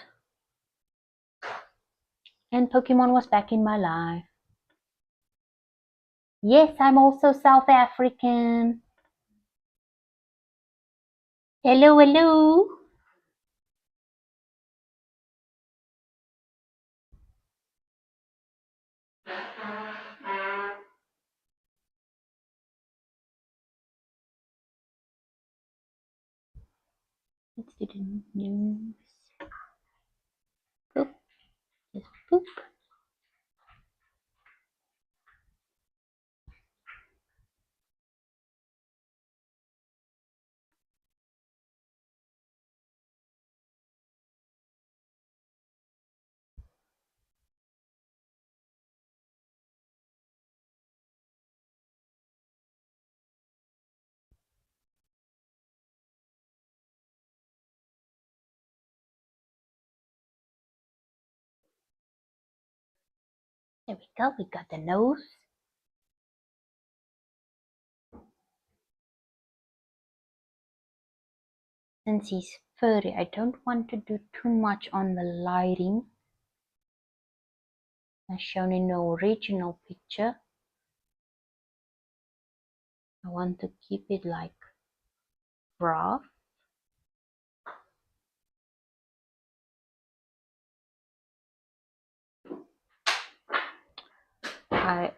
[SPEAKER 1] and Pokemon was back in my life. Yes, I'm also South African. Hello, hello. Let's do the news. Boop. Just boop. There we go. We got the nose. Since he's furry, I don't want to do too much on the lighting as shown in the original picture. I want to keep it like rough.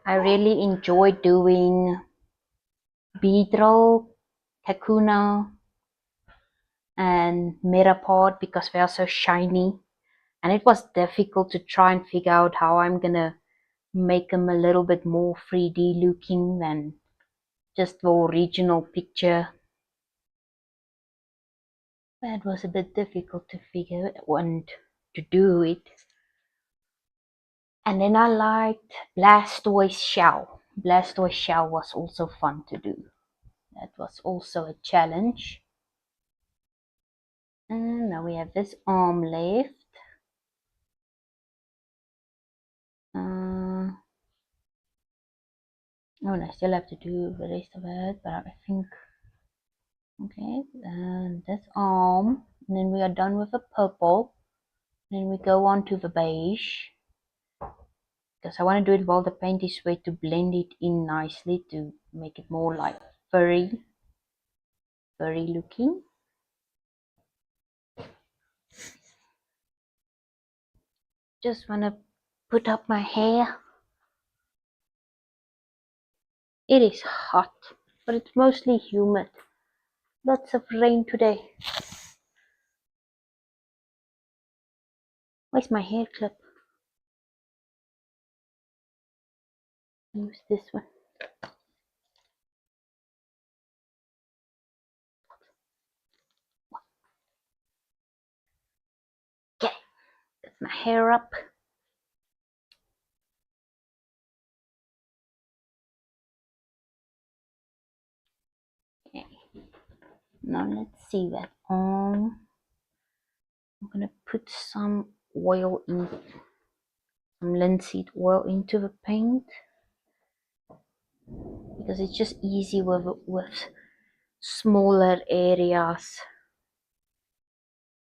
[SPEAKER 1] I really enjoy doing Beedrill, Kakuna, and Metapod because they are so shiny. And it was difficult to try and figure out how I'm gonna make them a little bit more 3D looking than just the original picture. That was a bit difficult to figure and to do it. And then I liked Blastoise Shell. Blastoise Shell was also fun to do. That was also a challenge. And now we have this arm left. Oh, and I still have to do the rest of it, but I think, okay, and this arm, and then we are done with the purple. Then we go on to the beige, because I want to do it while the paint is wet to blend it in nicely to make it more like furry looking. Just want to put up my hair. It is hot, but it's mostly humid. Lots of rain today. Where's my hair clip? Use this one. Okay, get my hair up. Now let's see that on. I'm gonna put some oil in, some linseed oil into the paint because it's just easy with smaller areas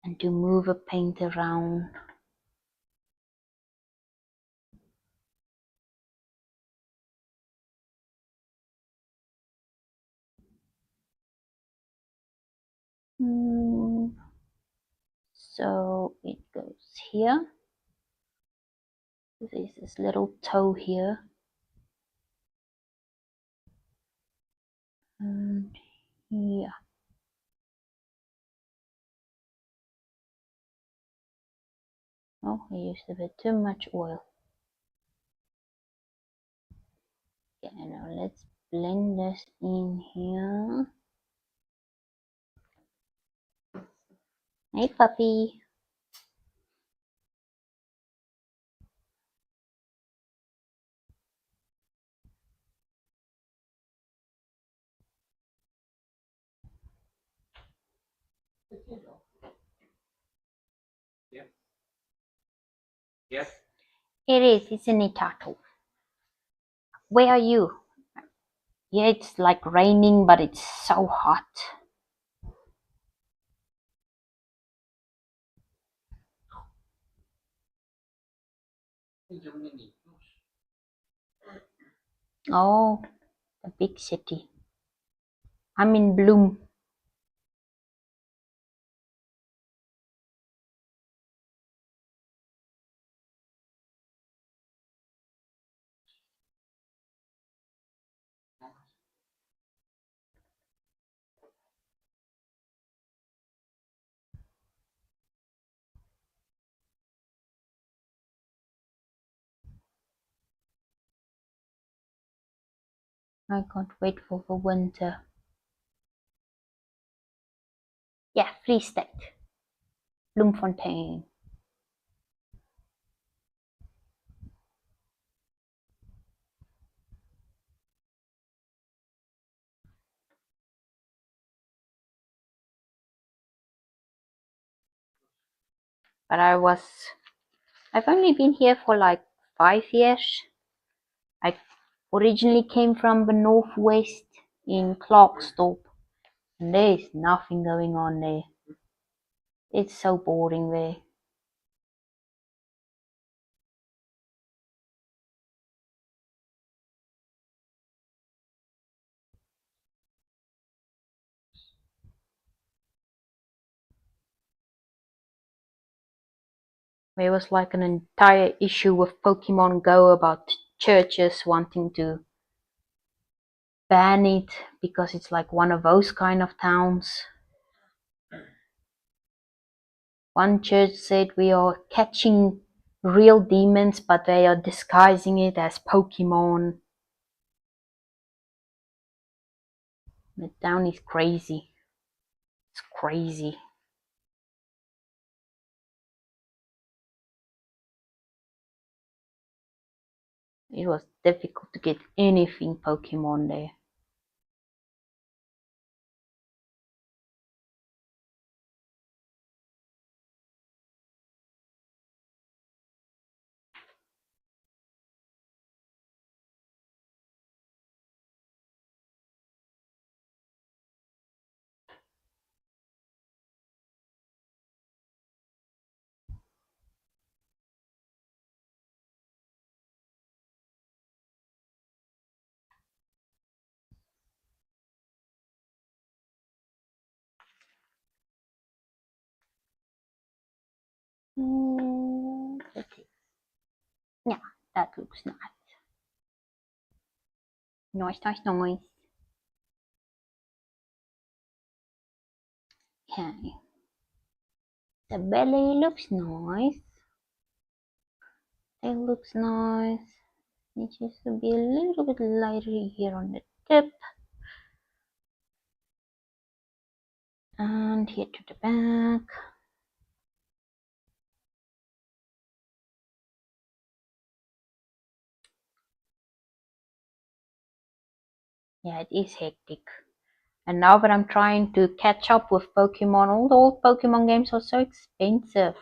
[SPEAKER 1] and to move the paint around. So it goes here. There's this little toe here. And here. Oh, I used a bit too much oil. Yeah, now let's blend this in here. Hey, puppy.
[SPEAKER 2] Yes.
[SPEAKER 1] It is, isn't it, Tato? Where are you? Yeah, it's like raining, but it's so hot. Oh, the big city. I'm in Bloom. I can't wait for the winter. Yeah, Free State. Bloemfontein. But I've only been here for like 5 years. I originally came from the northwest in Klerksdorp, and there's nothing going on there. It's so boring there. There was like an entire issue with Pokemon Go about churches wanting to ban it because it's like one of those kind of towns. One church said we are catching real demons, but they are disguising it as Pokemon. The town is crazy. It's crazy. It was difficult to get anything Pokemon there. Okay. Yeah, that looks nice. Nice, nice, nice. Okay. The belly looks nice. It looks nice. It needs to be a little bit lighter here on the tip. And here to the back. Yeah, it is hectic. And now that I'm trying to catch up with Pokemon, all the old Pokemon games are so expensive.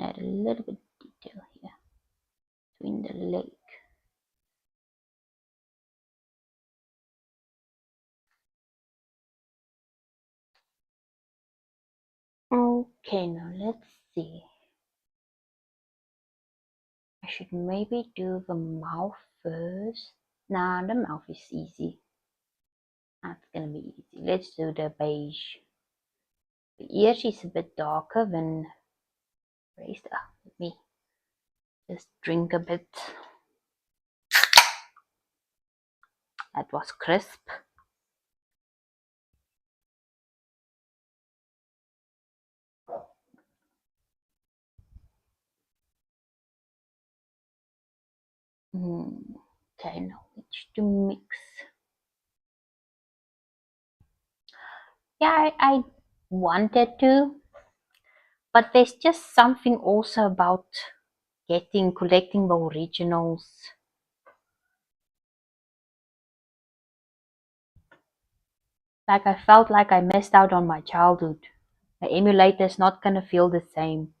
[SPEAKER 1] Add a little bit of detail here between the lake. Okay, now let's see. I should maybe do the mouth first. Nah, the mouth is easy. That's gonna be easy. Let's do the beige. The ears is a bit darker than the rest. Let me just drink a bit. That was crisp. Okay, now which to mix? Yeah, I wanted to, but there's just something also about collecting the originals. Like I felt like I missed out on my childhood. The emulator is not gonna feel the same.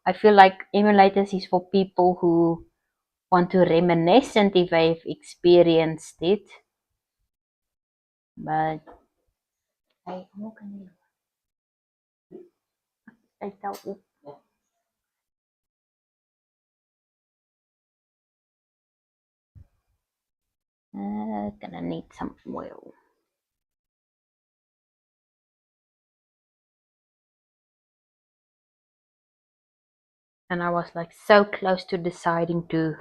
[SPEAKER 1] I feel like emulators is for people who want to reminisce and if they've experienced it. But I'm not gonna gonna need some oil. And I was like so close to deciding to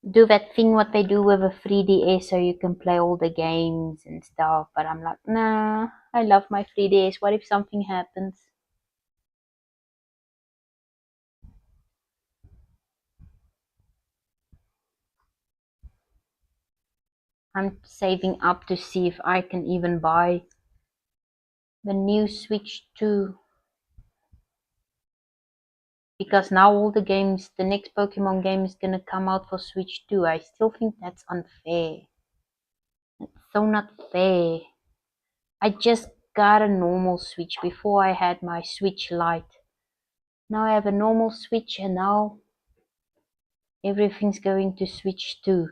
[SPEAKER 1] do that thing what they do with a 3DS so you can play all the games and stuff. But I'm like, nah, I love my 3DS. What if something happens? I'm saving up to see if I can even buy the new Switch 2. Because now all the games, the next Pokemon game is gonna come out for Switch 2. I still think that's unfair. It's so not fair. I just got a normal Switch before I had my Switch Lite. Now I have a normal Switch and now everything's going to Switch 2.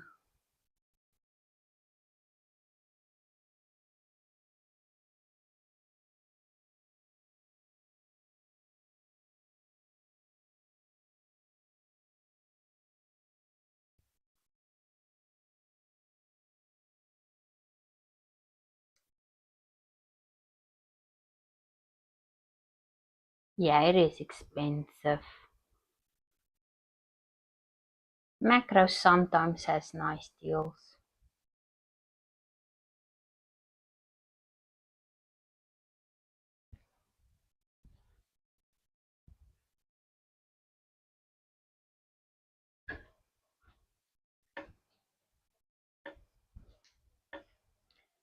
[SPEAKER 1] Yeah, it is expensive. Macros sometimes has nice deals.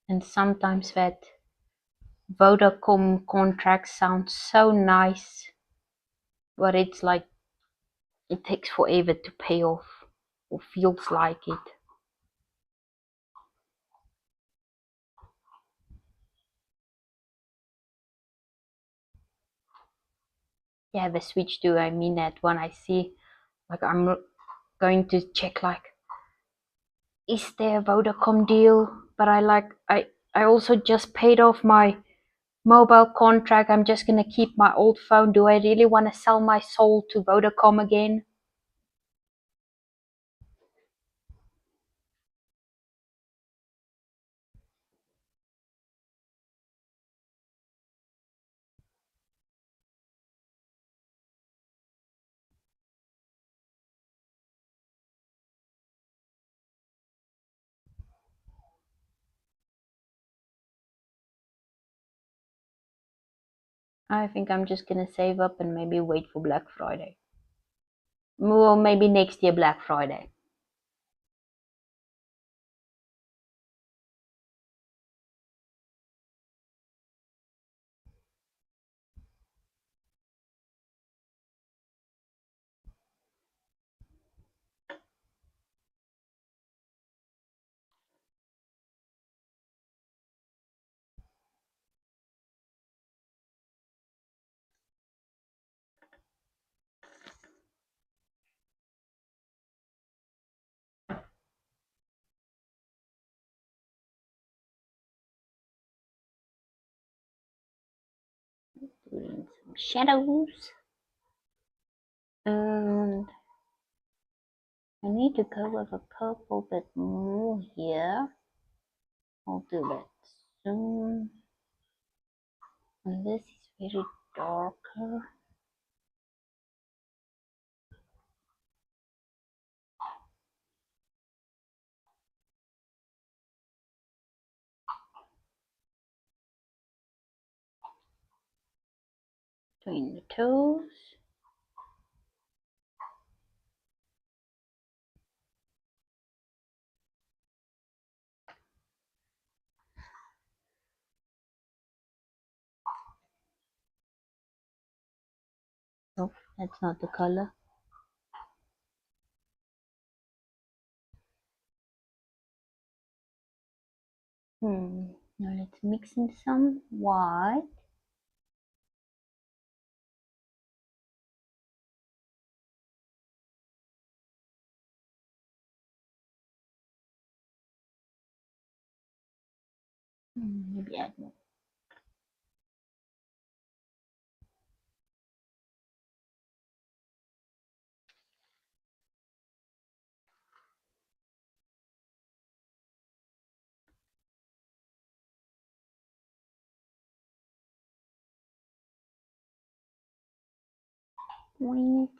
[SPEAKER 1] And sometimes that Vodacom contract sounds so nice, but it's like it takes forever to pay off, or feels like it. Yeah, the Switch 2, I mean that when I see, like I'm going to check like, is there a Vodacom deal? But I also just paid off my mobile contract. I'm just gonna keep my old phone. Do I really want to sell my soul to Vodacom again? I think I'm just gonna save up and maybe wait for Black Friday. Well, maybe next year Black Friday. Doing some shadows. And I need to go with a purple bit more here. I'll do that soon. And this is very darker. Between the toes. Oh, that's not the color. Now let's mix in some white. Maybe add more. Points.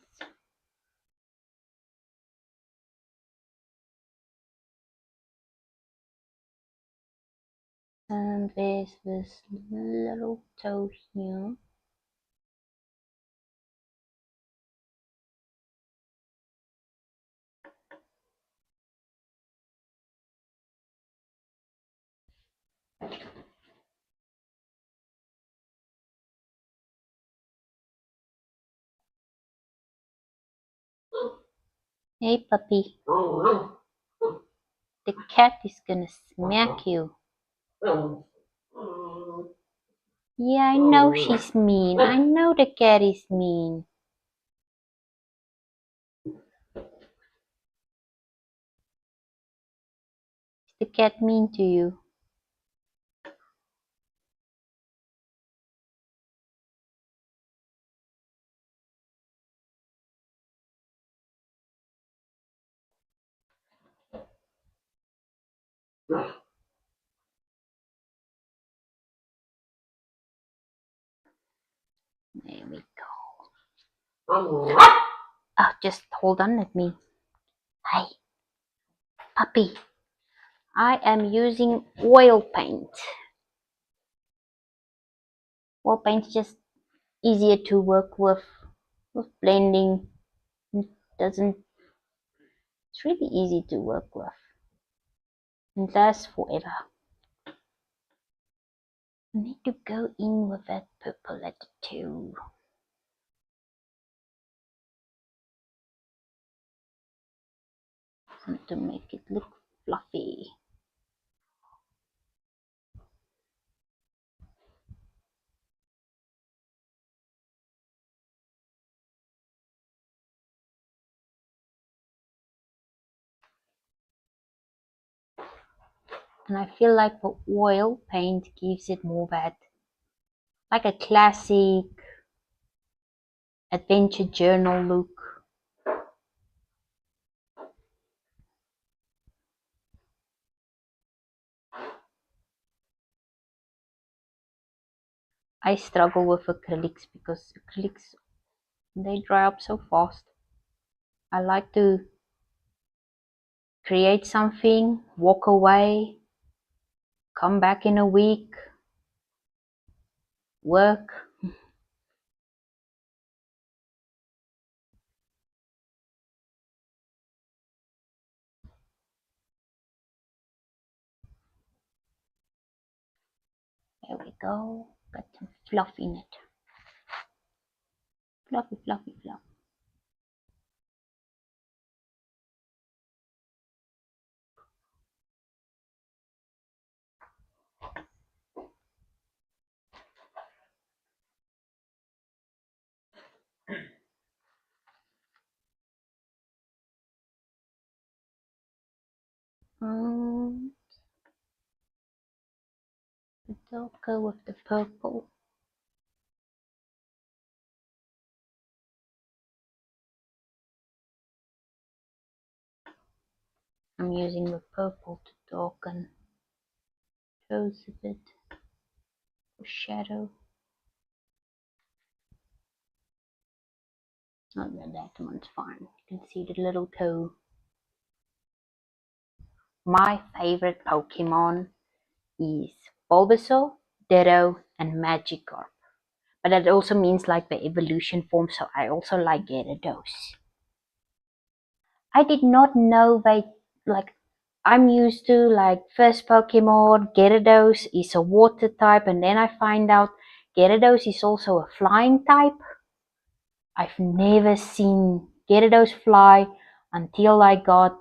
[SPEAKER 1] And there's this little toe here. Hey puppy, the cat is gonna smack you. Yeah, I know she's mean. I know the cat is mean. Is the cat mean to you? There we go. Oh, just hold on at me. Hi, puppy. I am using oil paint. Oil paint is just easier to work with blending. It doesn't. It's really easy to work with and lasts forever. I need to go in with that purple letter too. To make it look fluffy. And I feel like the oil paint gives it more that, like a classic adventure journal look. I struggle with acrylics because acrylics, they dry up so fast. I like to create something, walk away, come back in a week, work. go. Got some fluff in it. Fluffy, fluffy, fluff. I'll go with the purple. I'm using the purple to darken toes a bit for shadow. Oh, that one's fine. You can see the little toe. My favorite Pokemon is Bulbasaur, Ditto, and Magikarp. But that also means like the evolution form, so I also like Gyarados. I did not know they like. I'm used to like first Pokemon, Gyarados is a water type, and then I find out Gyarados is also a flying type. I've never seen Gyarados fly until I got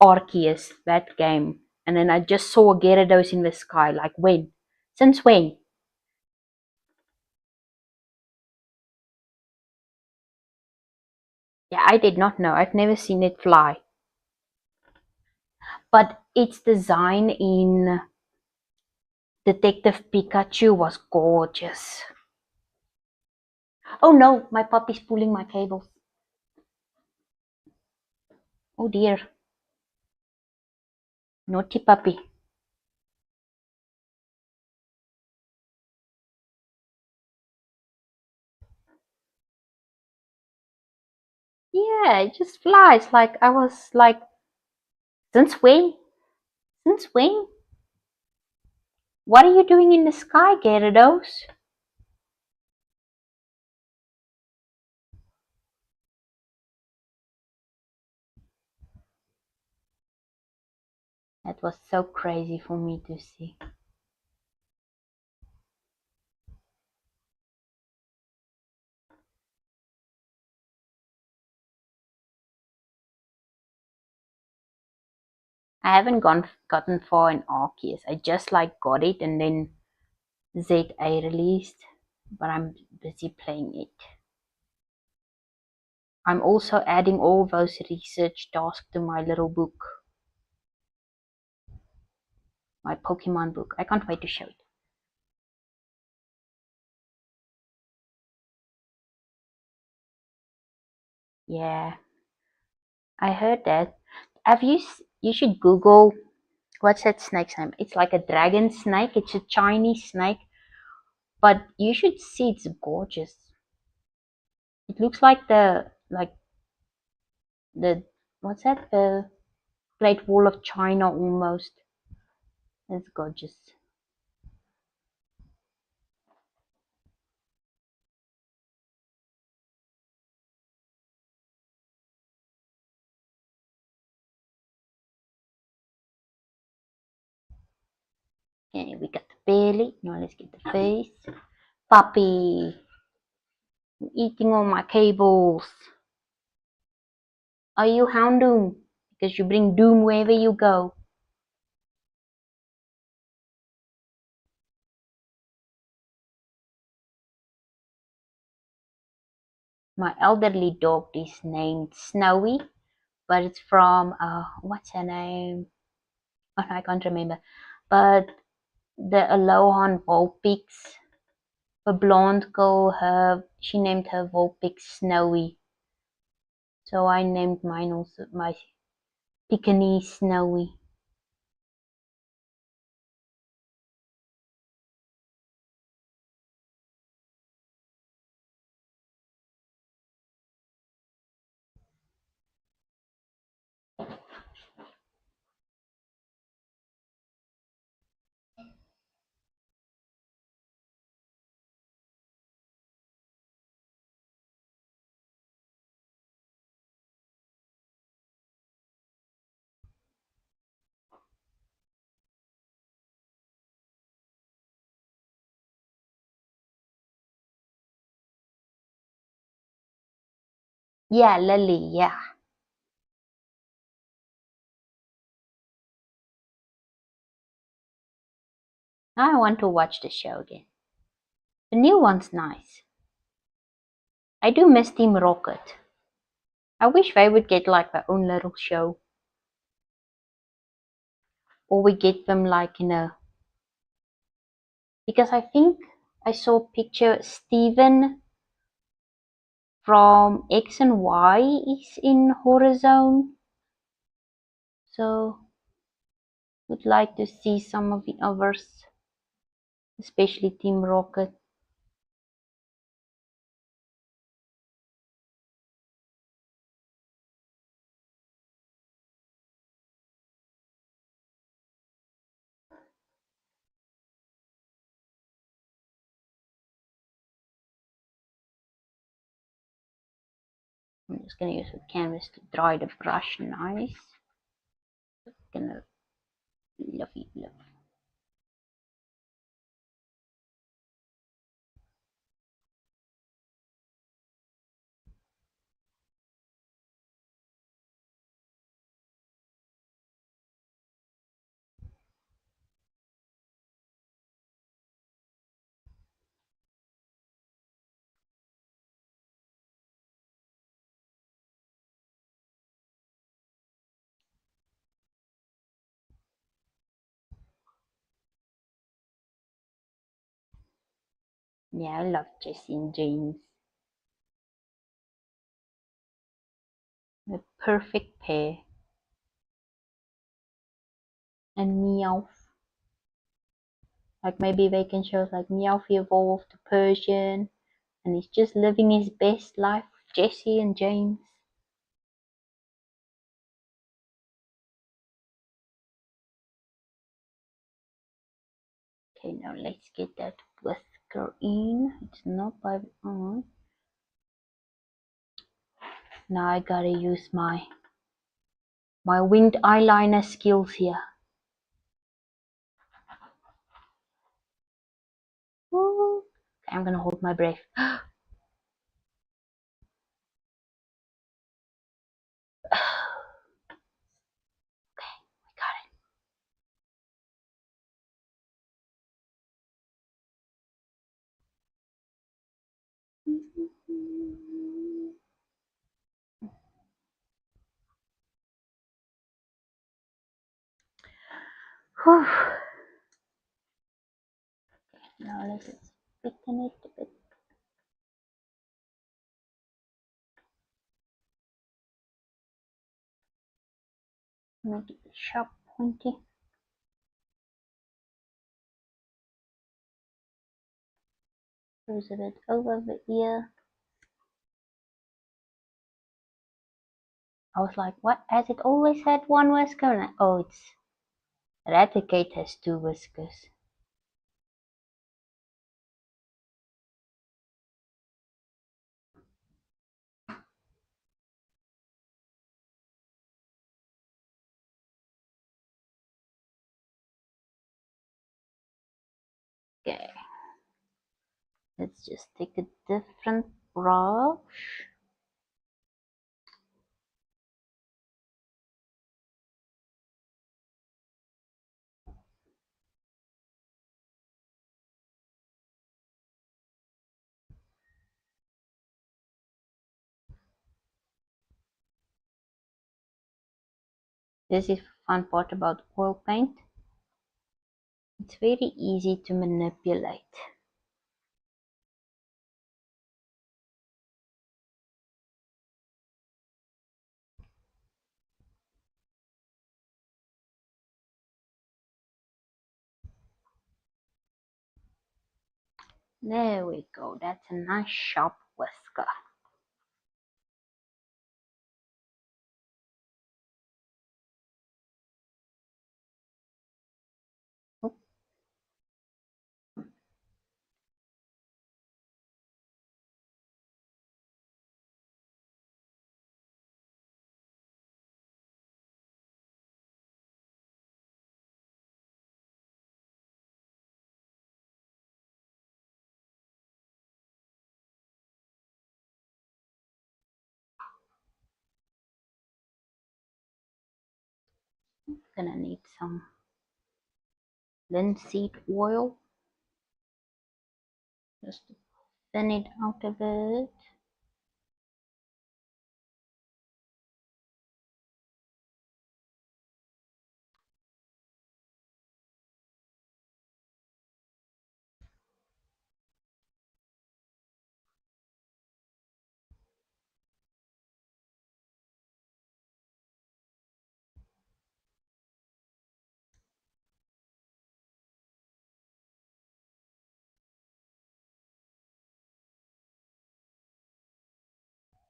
[SPEAKER 1] Arceus, that game. And then I just saw Gyarados in the sky. Like when? Since when? Yeah, I did not know. I've never seen it fly. But its design in Detective Pikachu was gorgeous. Oh no, my puppy's pulling my cables. Oh dear. Naughty puppy. Yeah, it just flies. Like I was like, since when? Since when? What are you doing in the sky, Gyarados? That was so crazy for me to see. I haven't gotten far in Arceus. I just like got it and then ZA released, but I'm busy playing it. I'm also adding all those research tasks to my little book. My Pokemon book. I can't wait to show it. Yeah, I heard that. Have you should Google what's that snake's name? It's like a dragon snake. It's a Chinese snake, but you should see it's gorgeous. It looks like the what's that? The Great Wall of China almost. It's gorgeous. Okay, we got the belly. Now let's get the face. Puppy, you're eating all my cables. Are you Houndoom? Because you bring doom wherever you go. My elderly dog is named Snowy, but it's from what's her name? Oh, I can't remember. But the Alohan Vulpix, a blonde girl, she named her Vulpix Snowy. So I named mine also my Pekingese Snowy. Yeah, Lily, yeah. Now I want to watch the show again. The new one's nice. I do miss Team Rocket. I wish they would get like their own little show. Or we get them like in a... Because I think I saw a picture Steven from X and Y is in Horizon. So would like to see some of the others, especially Team Rocket. I'm just gonna use the canvas to dry the brush nice. Gonna fluffy fluff. Yeah, I love Jessie and James. The perfect pair. And Meowth. Like maybe they can show like Meowth evolved to Persian and he's just living his best life with Jessie and James. Okay, now let's get that whisker in. It's not by the eye. Now I gotta use my winged eyeliner skills here. Ooh. Okay, I'm gonna hold my breath. Whew. Now let's thicken it a bit. Make it sharp, pointy. Goes a bit over the ear. I was like, what? Has it always had one whisker? And oh, it's Raticate has two whiskers. Okay. Let's just take a different brush. This is the fun part about oil paint. It's very easy to manipulate. There we go. That's a nice sharp whisker. gonna need some linseed oil just to thin it out a bit.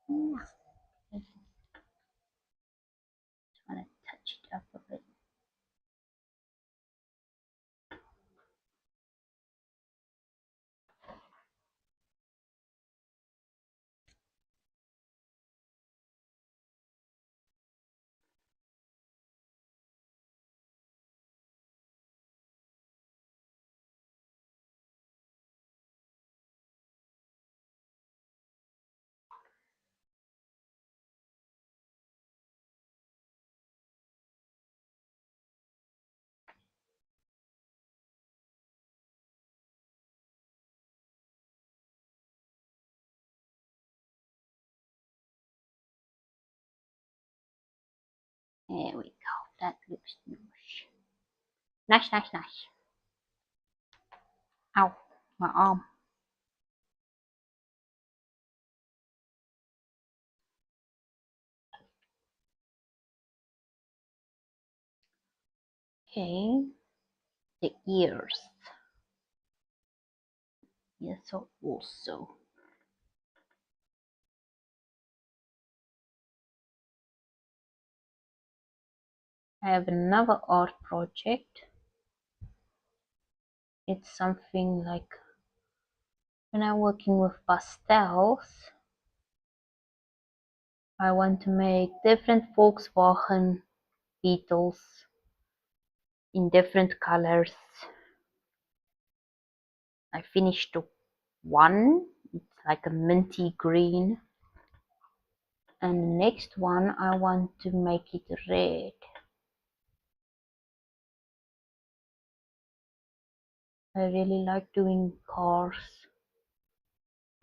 [SPEAKER 1] Just want to touch it up a bit. There we go. That looks nice. Nice, nice, nice. Ow, my arm. Okay, the ears. Yes, so also. I have another art project. It's something like when I'm working with pastels, I want to make different Volkswagen Beetles in different colors. I finished one, it's like a minty green, and the next one I want to make it red. I really like doing cars.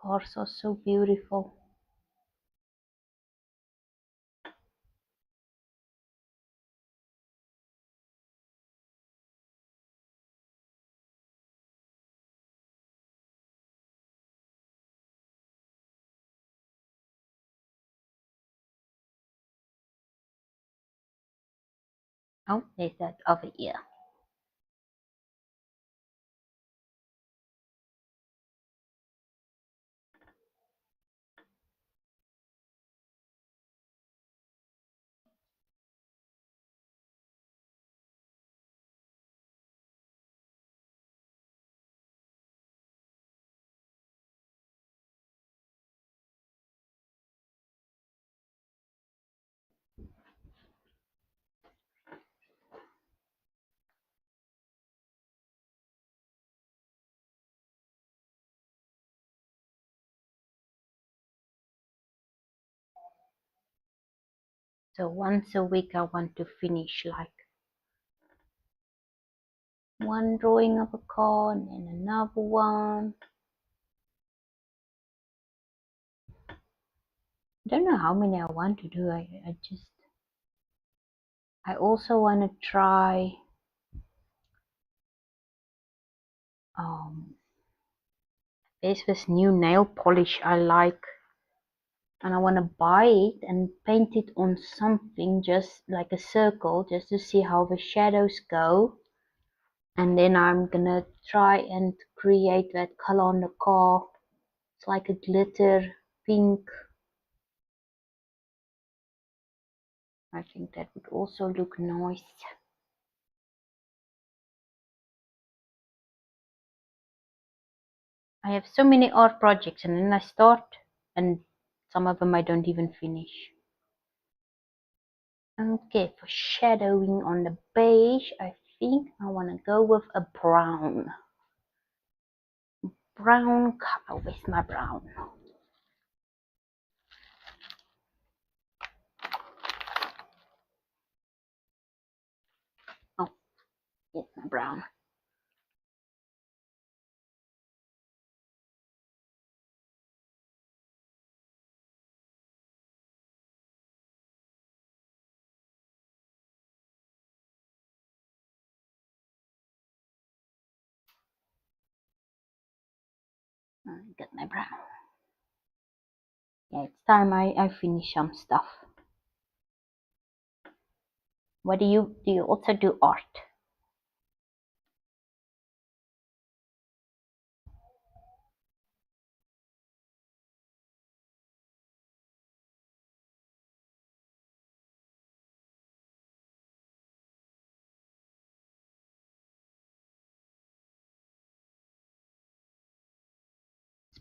[SPEAKER 1] Cars are so beautiful. Oh, there's that over here. So once a week I want to finish like one drawing of a car and then another one. I don't know how many I want to do. I also want to try there's this new nail polish I like, and I want to buy it and paint it on something just like a circle just to see how the shadows go, and then I'm gonna try and create that color on the car. It's like a glitter pink. I think that would also look nice. I have so many art projects and then I start and some of them I don't even finish. Okay, for shadowing on the beige, I think I want to go with a brown. Brown color. Where's my brown? Get my brown. Get my brown. Yeah, it's time I finish some stuff. What do you also do art?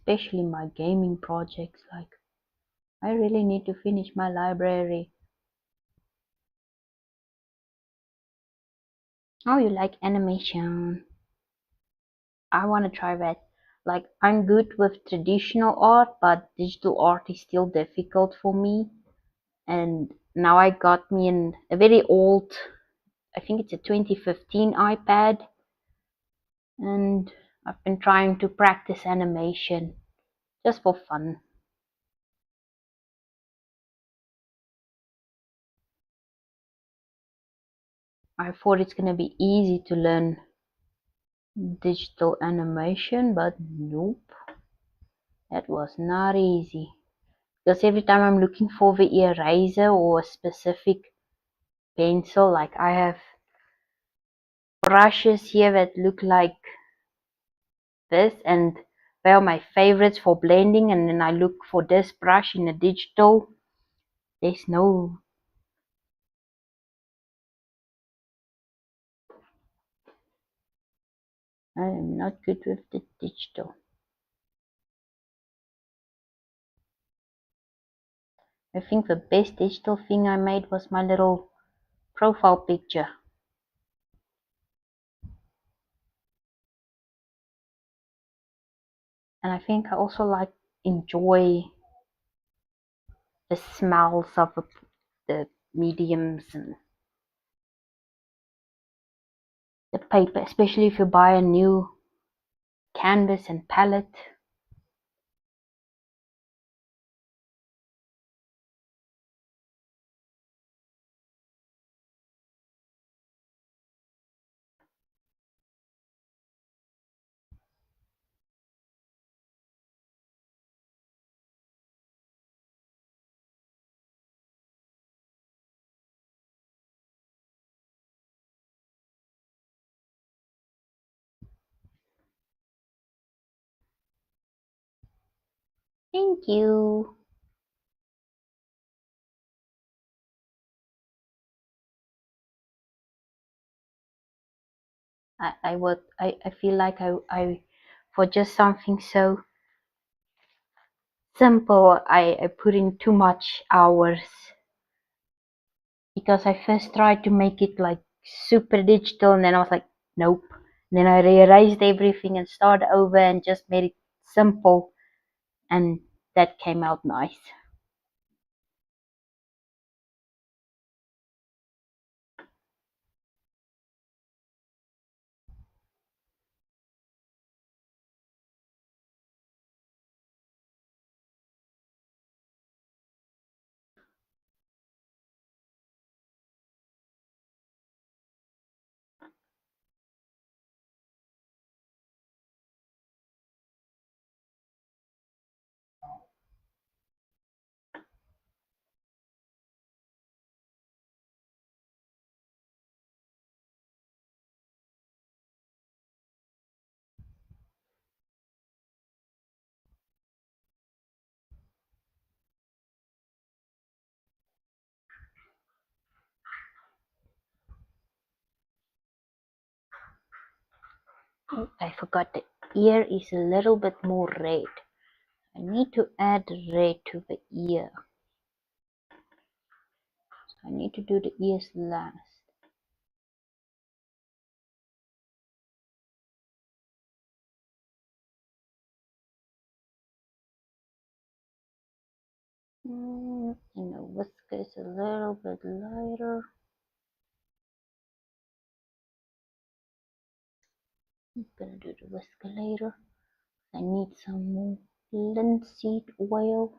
[SPEAKER 1] Especially my gaming projects, like I really need to finish my library. Oh, you like animation? I want to try that. Like, I'm good with traditional art, but digital art is still difficult for me. And now I got me a very old, I think it's a 2015 iPad, and I've been trying to practice animation just for fun. I thought it's gonna be easy to learn digital animation, but nope, that was not easy. Because every time I'm looking for the eraser or a specific pencil, like I have brushes here that look like this, and they are my favorites for blending, and then I look for this brush in a digital. There's no, I am not good with the digital. I think the best digital thing I made was my little profile picture. And I think I also like enjoy the smells of the mediums and the paper, especially if you buy a new canvas and palette. Thank you. I feel like I for just something so simple I put in too much hours, because I first tried to make it like super digital, and then I was like, nope. And then I rearranged everything and started over and just made it simple, and that came out nice. Oh, I forgot the ear is a little bit more red. I need to add red to the ear. I need to do the ears last. And the whiskers a little bit lighter. I'm gonna do the whisker later. I need some more linseed oil.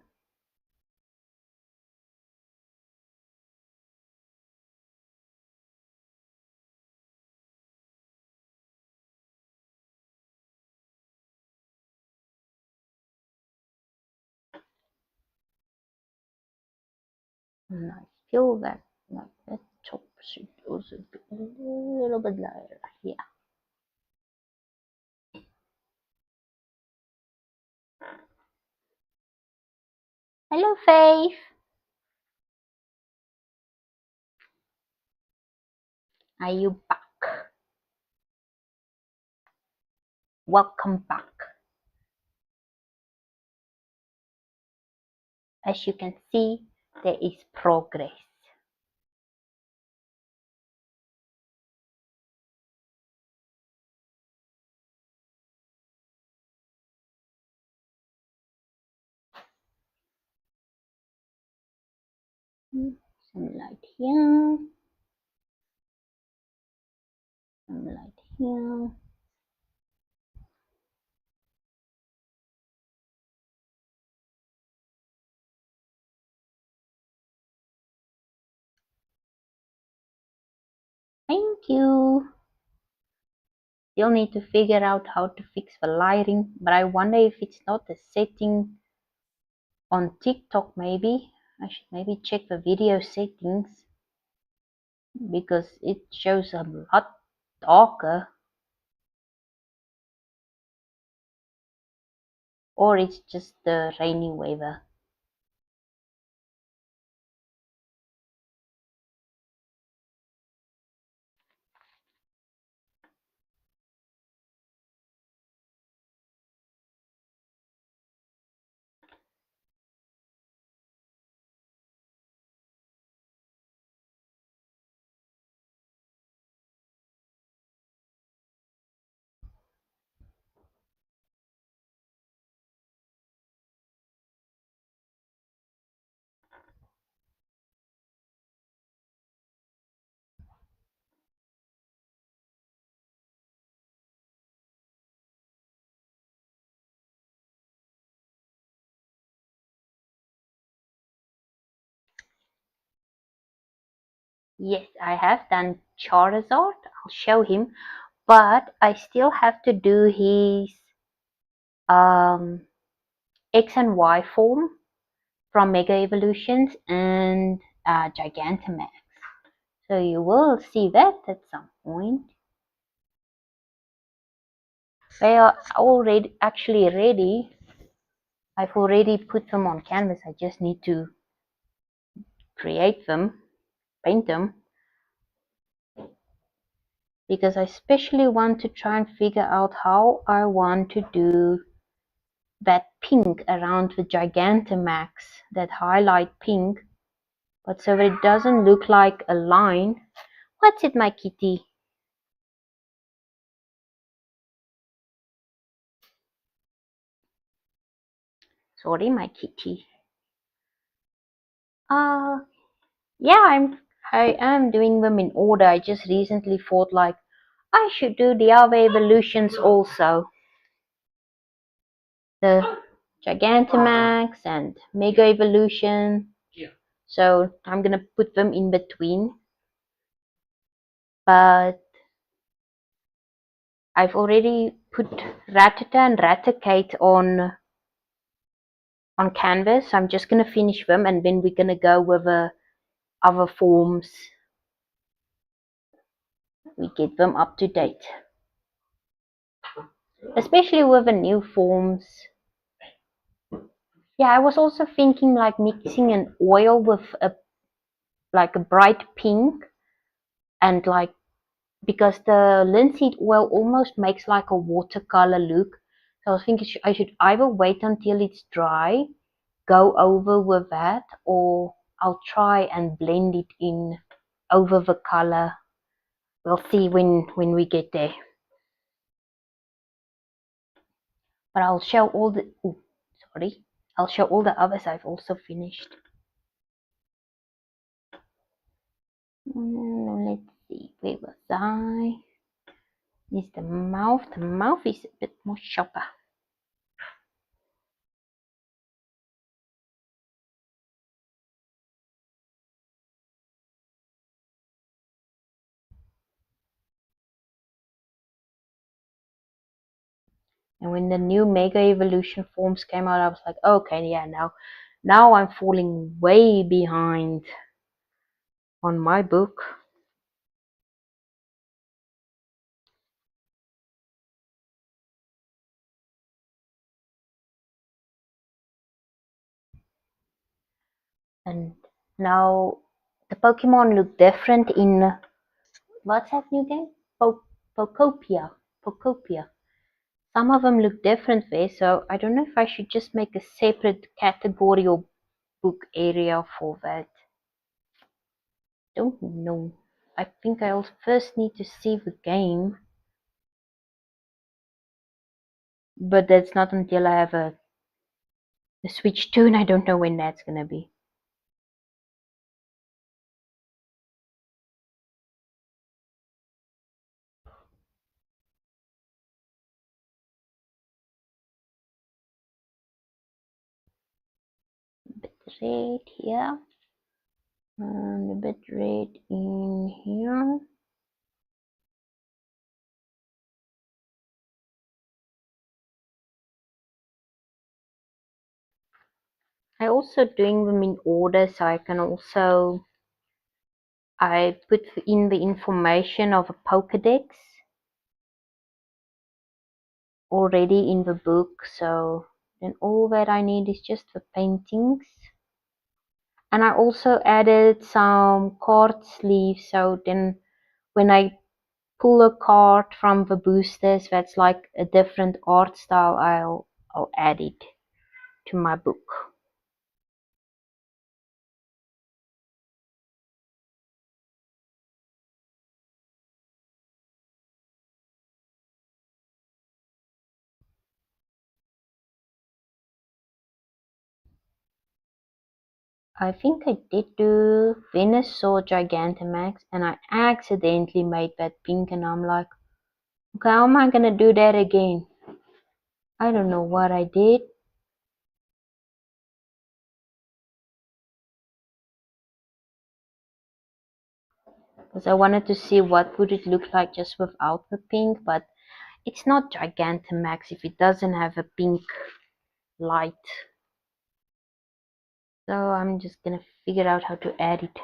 [SPEAKER 1] And I feel that like that top should also be a little bit lighter here. Hello, Faith. Are you back? Welcome back. As you can see, there is progress. Some light here, some light here. Thank you. Still need to figure out how to fix the lighting, but I wonder if it's not the setting on TikTok. Maybe I should maybe check the video settings, because it shows a lot darker, or it's just the rainy weather. Yes, I have done Charizard. I'll show him, but I still have to do his X and Y form from Mega Evolutions and Gigantamax. So you will see that at some point. They are already actually ready. I've already put them on canvas. I just need to create them, paint them, because I especially want to try and figure out how I want to do that pink around the Gigantamax, that highlight pink, but so it doesn't look like a line. What's it, my kitty? Sorry, my kitty. Yeah, I am doing them in order. I just recently thought like I should do the other evolutions also. The Gigantamax and Mega Evolution.
[SPEAKER 2] Yeah.
[SPEAKER 1] So I'm gonna put them in between. But I've already put Rattata and Raticate on canvas. I'm just gonna finish them and then we're gonna go with the other forms. We get them up to date. Especially with the new forms. Yeah, I was also thinking like mixing an oil with a bright pink, and like, because the linseed oil almost makes like a watercolor look. So I was thinking I should either wait until it's dry, go over with that, or I'll try and blend it in over the color. We'll see when we get there. But I'll show all the I'll show all the others I've also finished. Let's see, where was I? is the mouth. The mouth is a bit more sharper. And when the new Mega Evolution forms came out, I was like, okay, yeah, now I'm falling way behind on my book. And now the Pokemon look different in what's that new game? Pokopia. Pokopia. Some of them look different there, so I don't know if I should just make a separate category or book area for that. Don't know. I think I'll first need to see the game, but that's not until I have a Switch 2, and I don't know when that's gonna be. A bit red here, and a bit red in here. I also doing them in order, so I can also I put in the information of a Pokédex already in the book, so then all that I need is just the paintings. And I also added some card sleeves, so then when I pull a card from the boosters that's like a different art style, I'll add it to my book. I think I did do Venusaur Gigantamax, and I accidentally made that pink, and I'm like, okay, how am I gonna do that again? I don't know what I did. Because I wanted to see what would it look like just without the pink, but it's not Gigantamax if it doesn't have a pink light. So I'm just gonna figure out how to add it.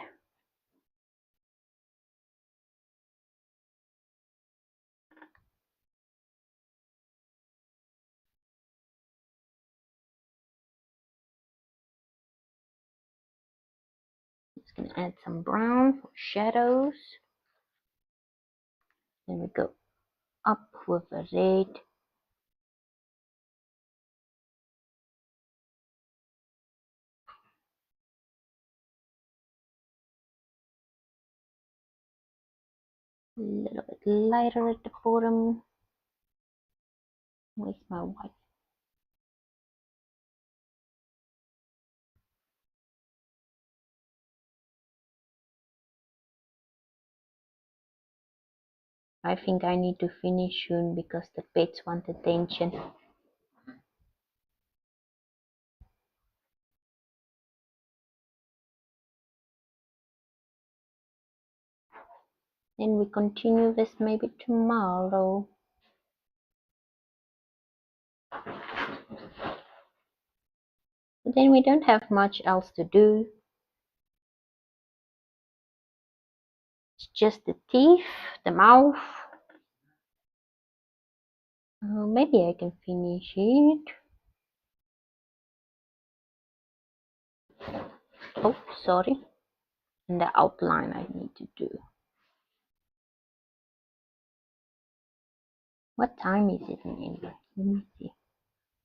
[SPEAKER 1] Just gonna add some brown for shadows. Then we go up with the red. A little bit lighter at the bottom. Where's my white? I think I need to finish soon because the pets want attention. Then we continue this maybe tomorrow. But then we don't have much else to do. It's just the teeth, the mouth. Maybe I can finish it. Oh, sorry. And the outline I need to do. What time is it in England? Let me see.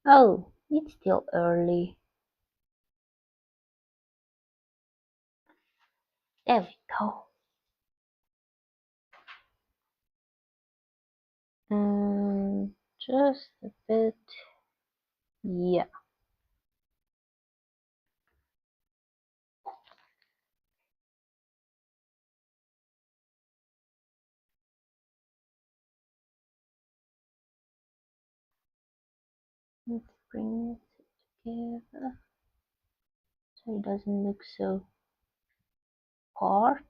[SPEAKER 1] Oh, it's still early. There we go. Just a bit. Yeah. Let's bring it together so it doesn't look so hard.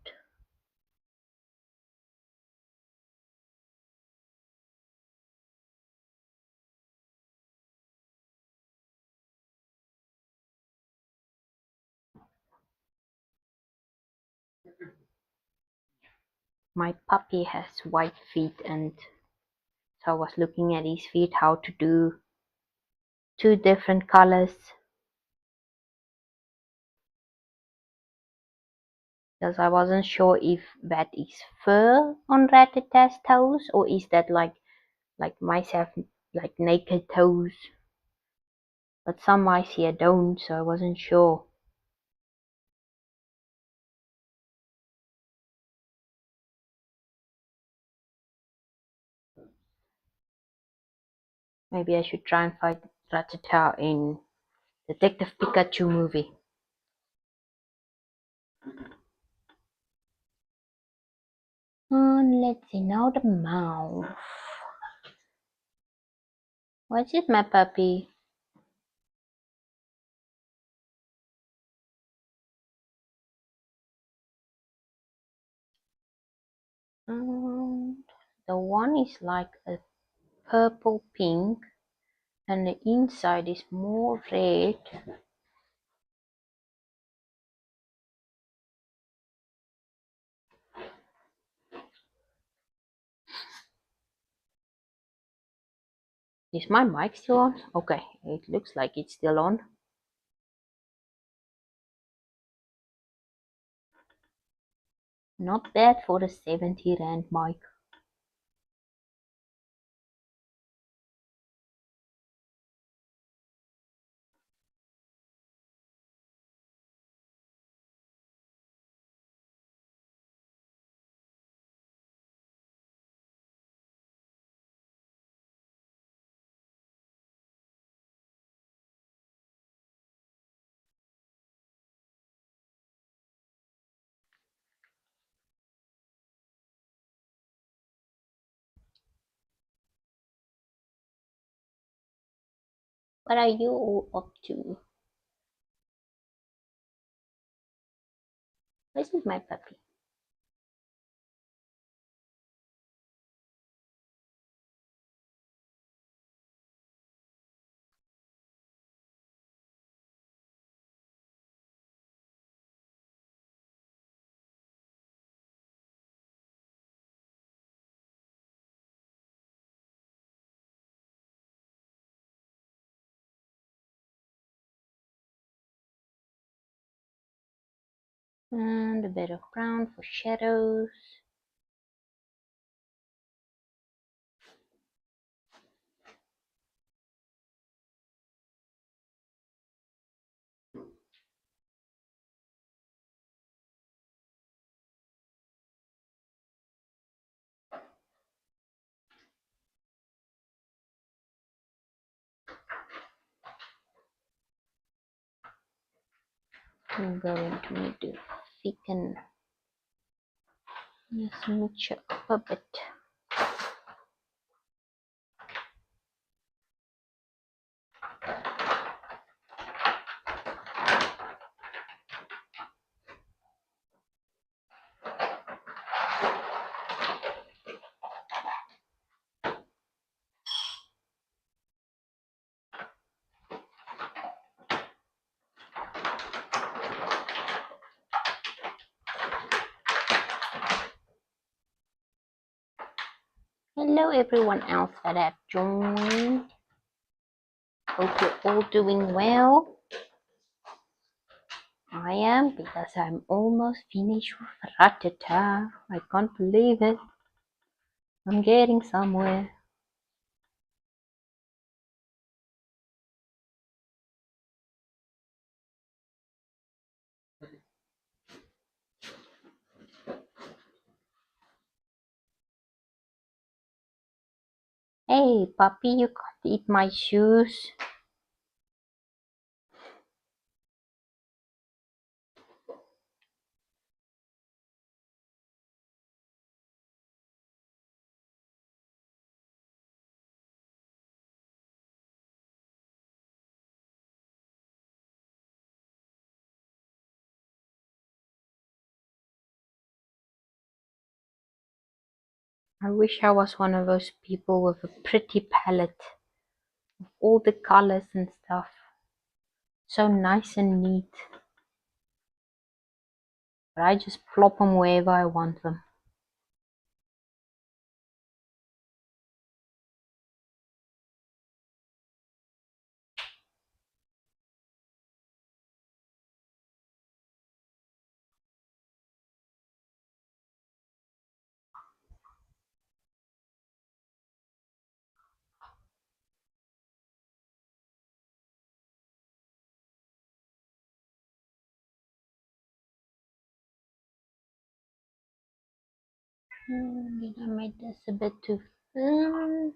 [SPEAKER 1] My puppy has white feet, and so I was looking at his feet how to do two different colors, because I wasn't sure if that is fur on Rattata's toes or is that like mice have like naked toes, but some mice here don't, so I wasn't sure. Maybe I should try and find Rattata in Detective Pikachu movie. Let's see now the mouth. What's it, my puppy? The one is like a purple pink, and the inside is more red. Is my mic still on? Okay, it looks like it's still on. Not bad for the 70 Rand mic. What are you all up to? This is my puppy. And a bit of brown for shadows. I'm going to need to thicken this mixture up a bit. Hello everyone else that have joined. Hope you're all doing well. I am, because I'm almost finished with Rattata. I can't believe it. I'm getting somewhere. Hey puppy, you can't eat my shoes. I wish I was one of those people with a pretty palette, all the colors and stuff. So nice and neat. But I just plop them wherever I want them. Did I make this a bit too thin?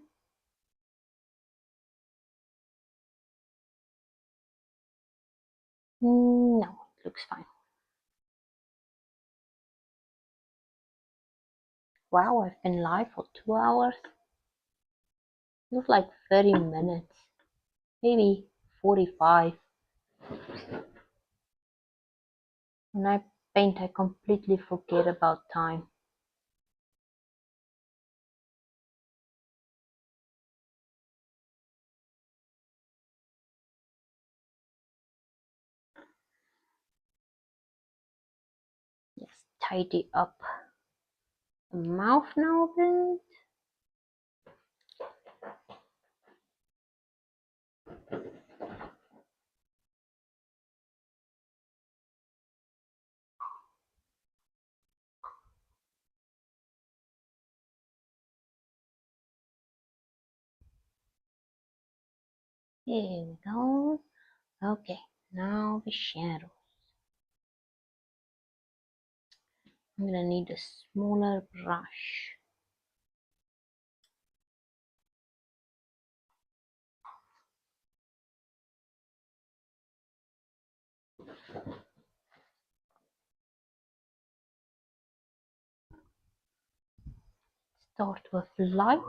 [SPEAKER 1] No, it looks fine. Wow, I've been live for 2 hours. It was like 30 minutes, maybe 45. When I paint, I completely forget about time. Just tidy up the mouth now a bit. Here we go. Okay, now the shadow. I'm gonna need a smaller brush. Start with light.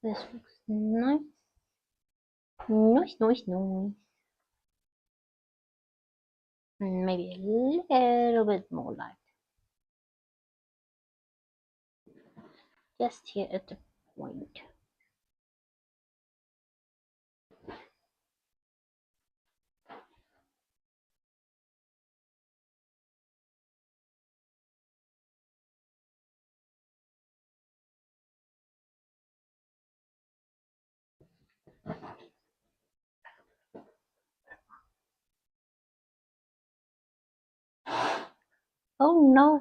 [SPEAKER 1] This looks nice. Nice, nice, nice. Maybe a little bit more light. Just here at the point. Oh no,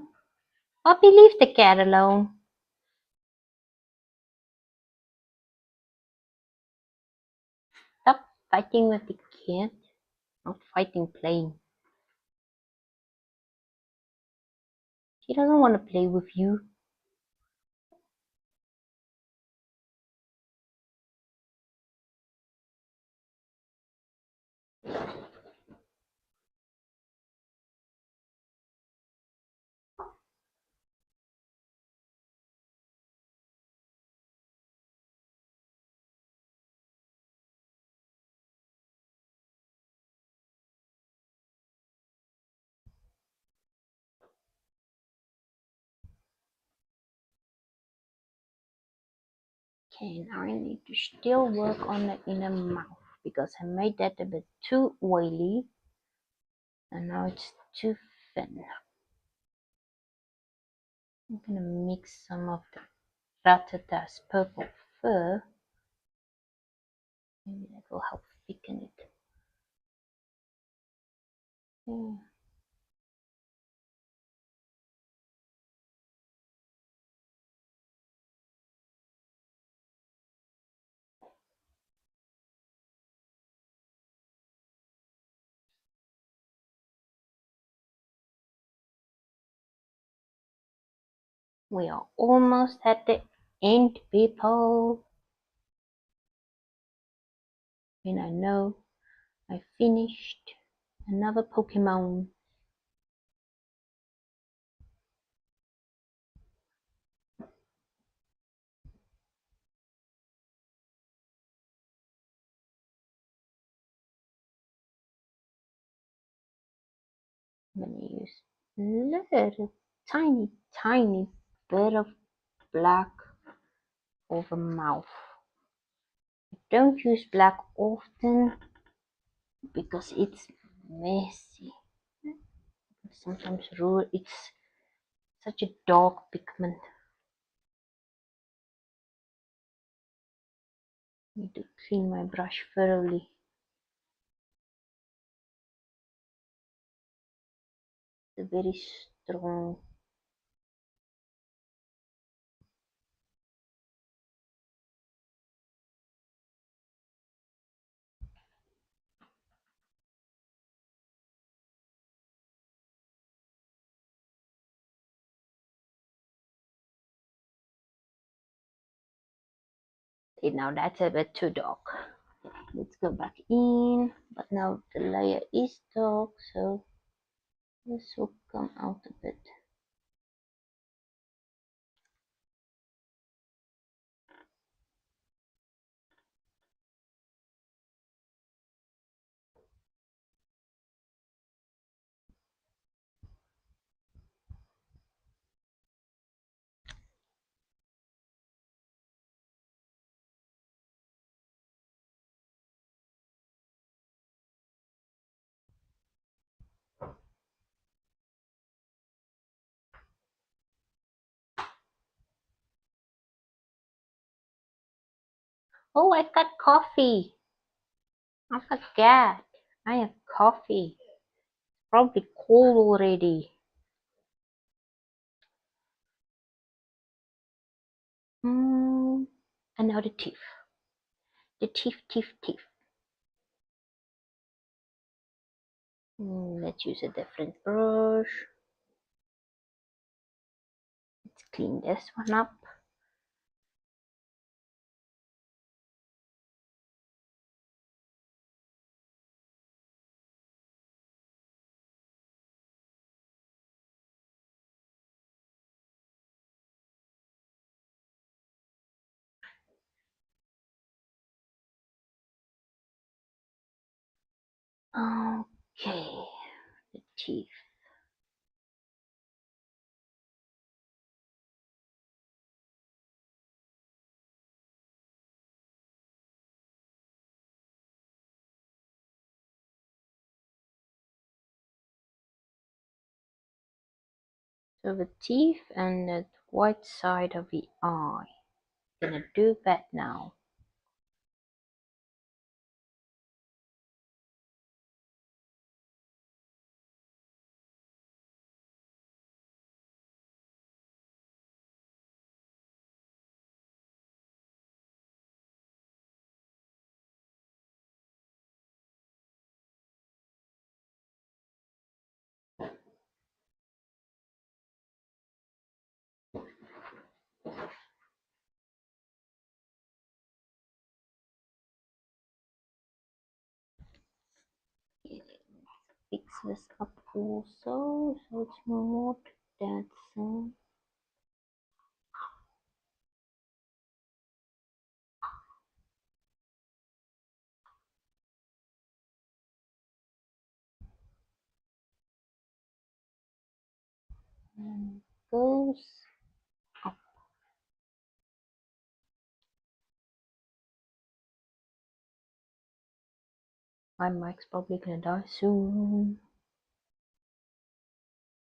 [SPEAKER 1] Poppy, leave the cat alone. Stop fighting with the cat. Not fighting, playing. She doesn't want to play with you. Okay, now I need to still work on the inner mouth because I made that a bit too oily and now it's too thin. I'm gonna mix some of the Rattata's purple fur. Maybe that will help thicken it. Yeah. We are almost at the end, people. And I know I finished another Pokemon. I'm gonna use a little tiny bit of black over mouth. I don't use black often because it's messy. Sometimes raw, it's such a dark pigment. Need to clean my brush thoroughly. It's very strong. Okay, now that's a bit too dark. Okay, let's go back in. But now the layer is dark, so this will come out a bit. Oh, I've got coffee. I forgot. I have coffee. Probably cold already. And now the teeth. The teeth. Let's use a different brush. Let's clean this one up. Okay, the teeth. So the teeth and the white side of the eye. Gonna do that now. Fix this up also, so it's not that soon. And goes up. My mic's probably gonna die soon.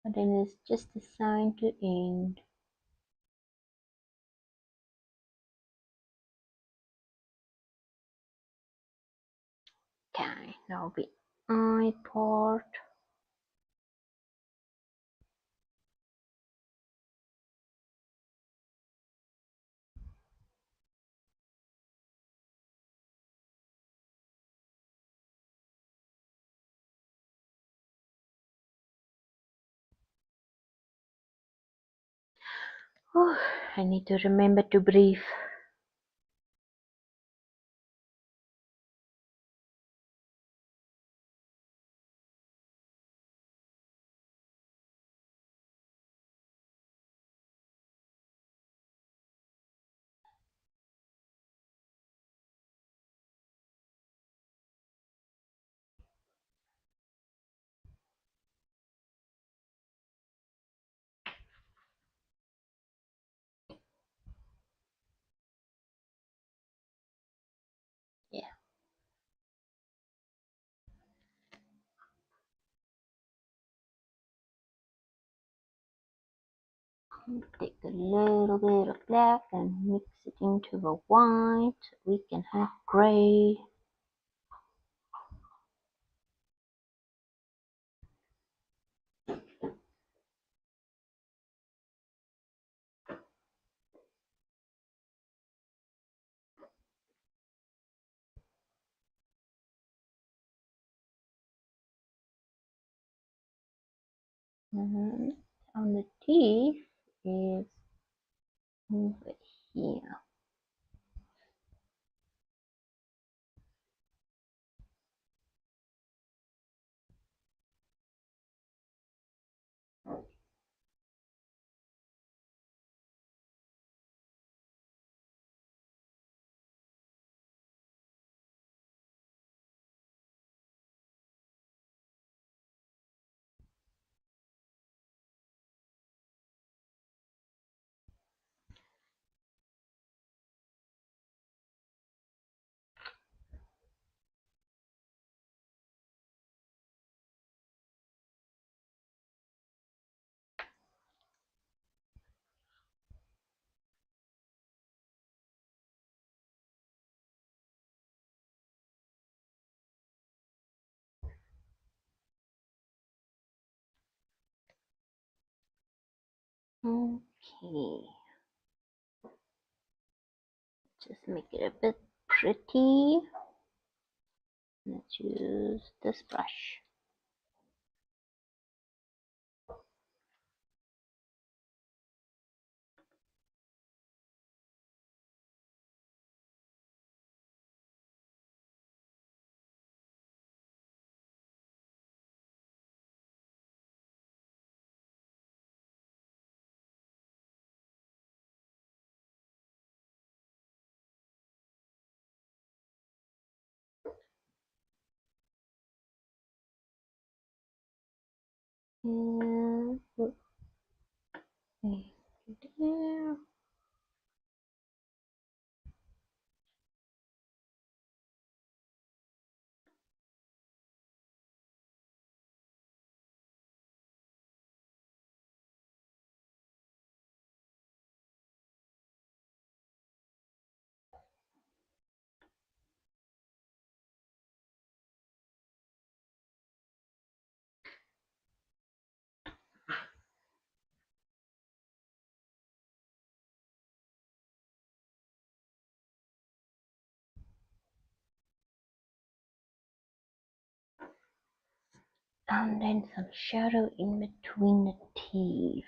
[SPEAKER 1] But then it's just a sign to end. Okay, now the eye part. I need to remember to breathe. Yeah. Take a little bit of black and mix it into the white. We can have gray. And on the teeth is over here. Okay, just make it a bit pretty. Let's use this brush. And put it there. And then some shadow in between the teeth.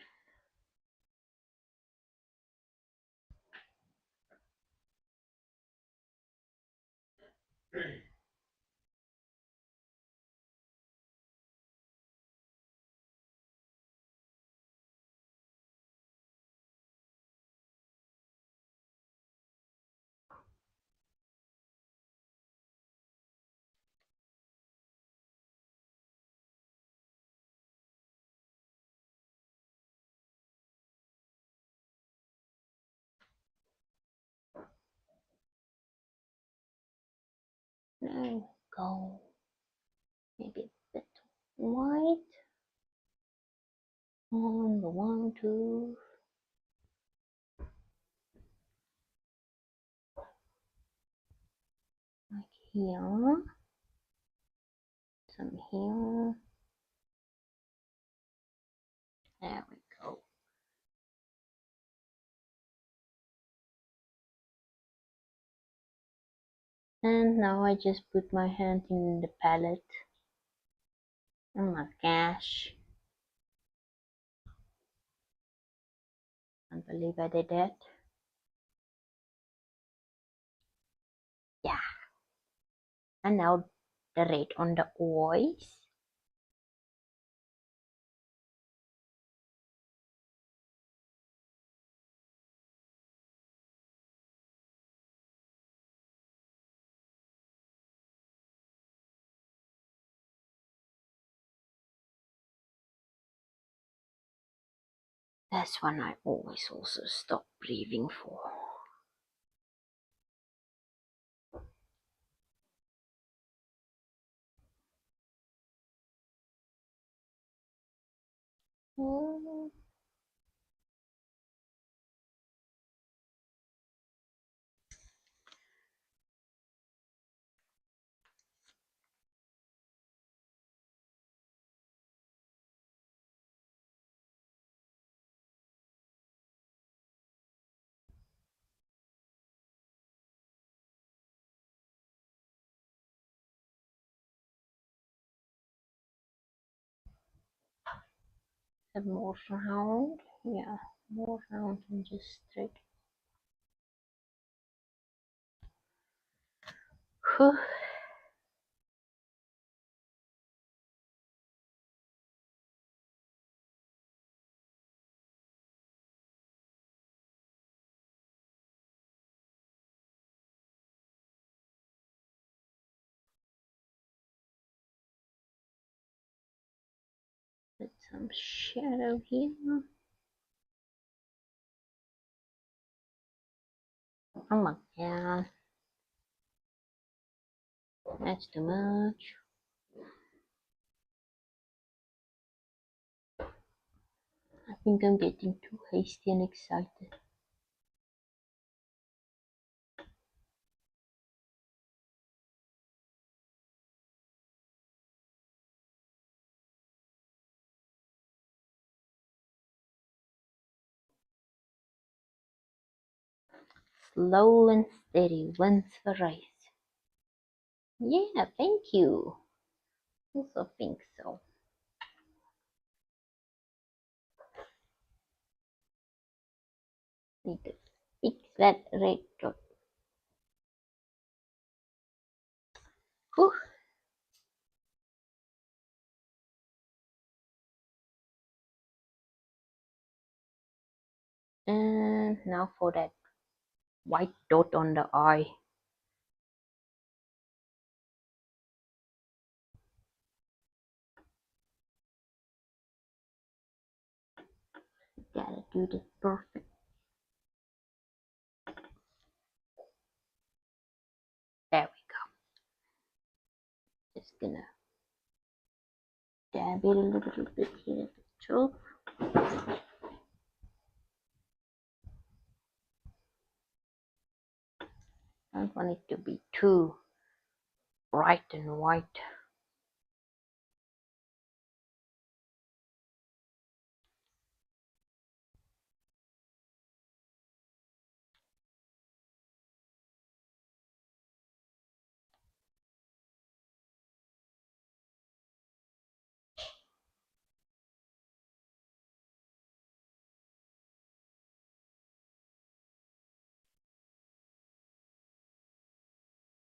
[SPEAKER 1] There we go. Maybe a bit white on the one tooth, like here, some here. There we go. And now I just put my hand in the palette. Oh my gosh. Can't believe I did that. Yeah. And now the red on the eyes. That's one I always also stop breathing for. Mm. A more round, yeah, more round and just straight. Whew. Put some shadow here. Oh my god, that's too much. I think I'm getting too hasty and excited. Slow and steady wins the race. Yeah, thank you. Also think so. Need to fix that red dot. Whew. And now for that white dot on the eye. Gotta do this perfect. There we go. Just gonna dab it a little bit here at the top. Don't want it to be too bright and white.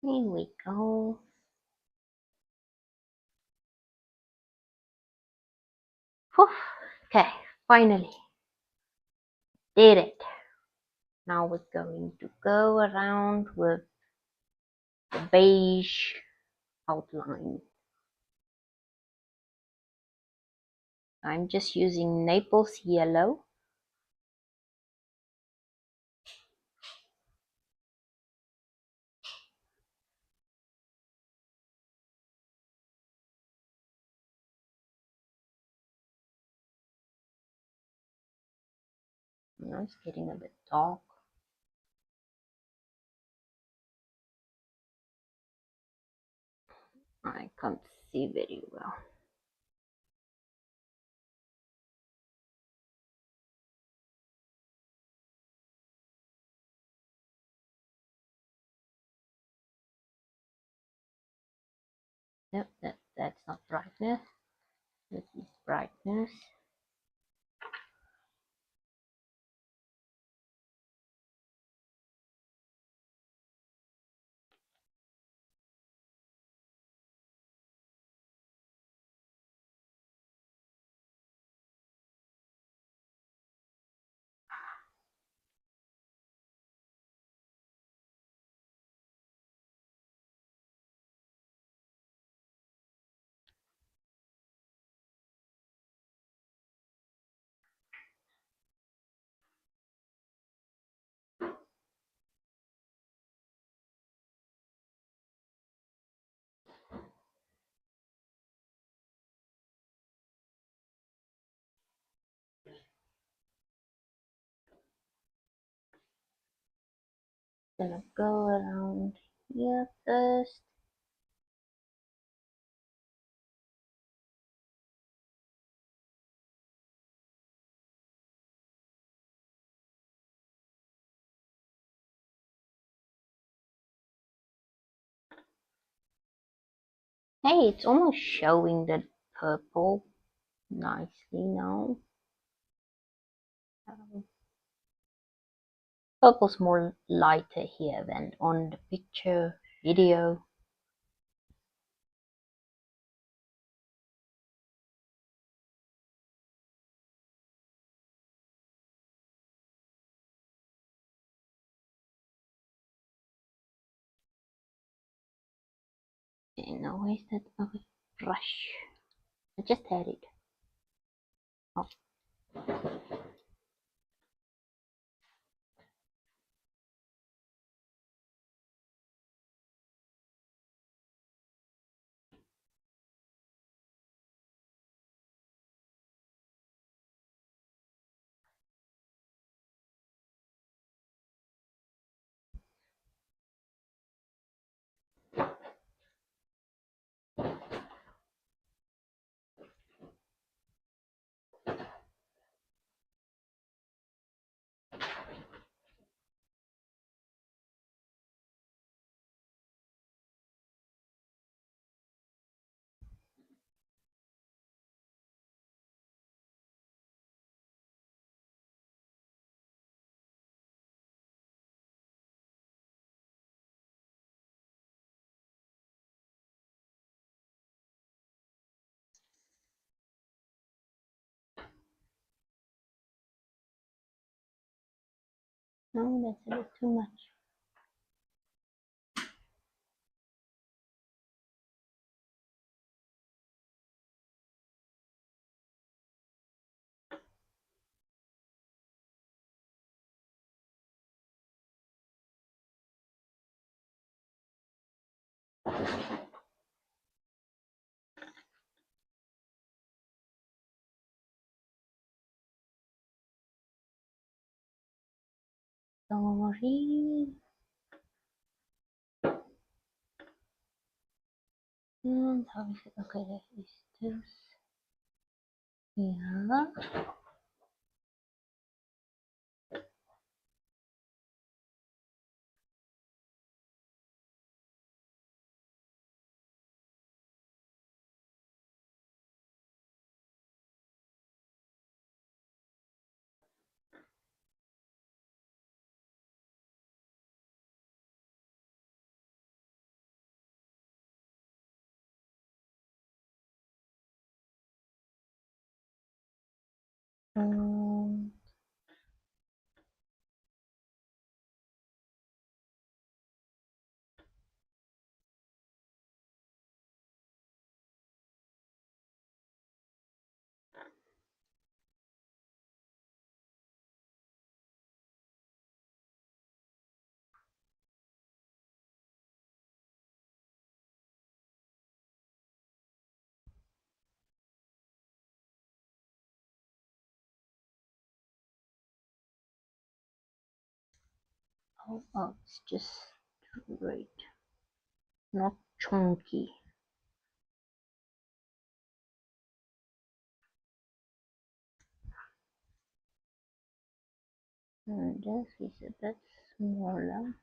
[SPEAKER 1] Here we go. Whew. Okay, finally did it. Now we're going to go around with the beige outline. I'm just using Naples yellow. Now it's getting a bit dark. I can't see very well. Yep, that's not brightness. This is brightness. Gonna go around here first. Hey, it's almost showing the purple nicely now. Purple's more lighter here than on the picture video. Okay, now where's that other brush? I just had it. Oh. No, that's a bit too much. Sorry. And how is it? Okay, that is this. Yeah. Um, oh, it's just straight, not chunky. And this is a bit smaller.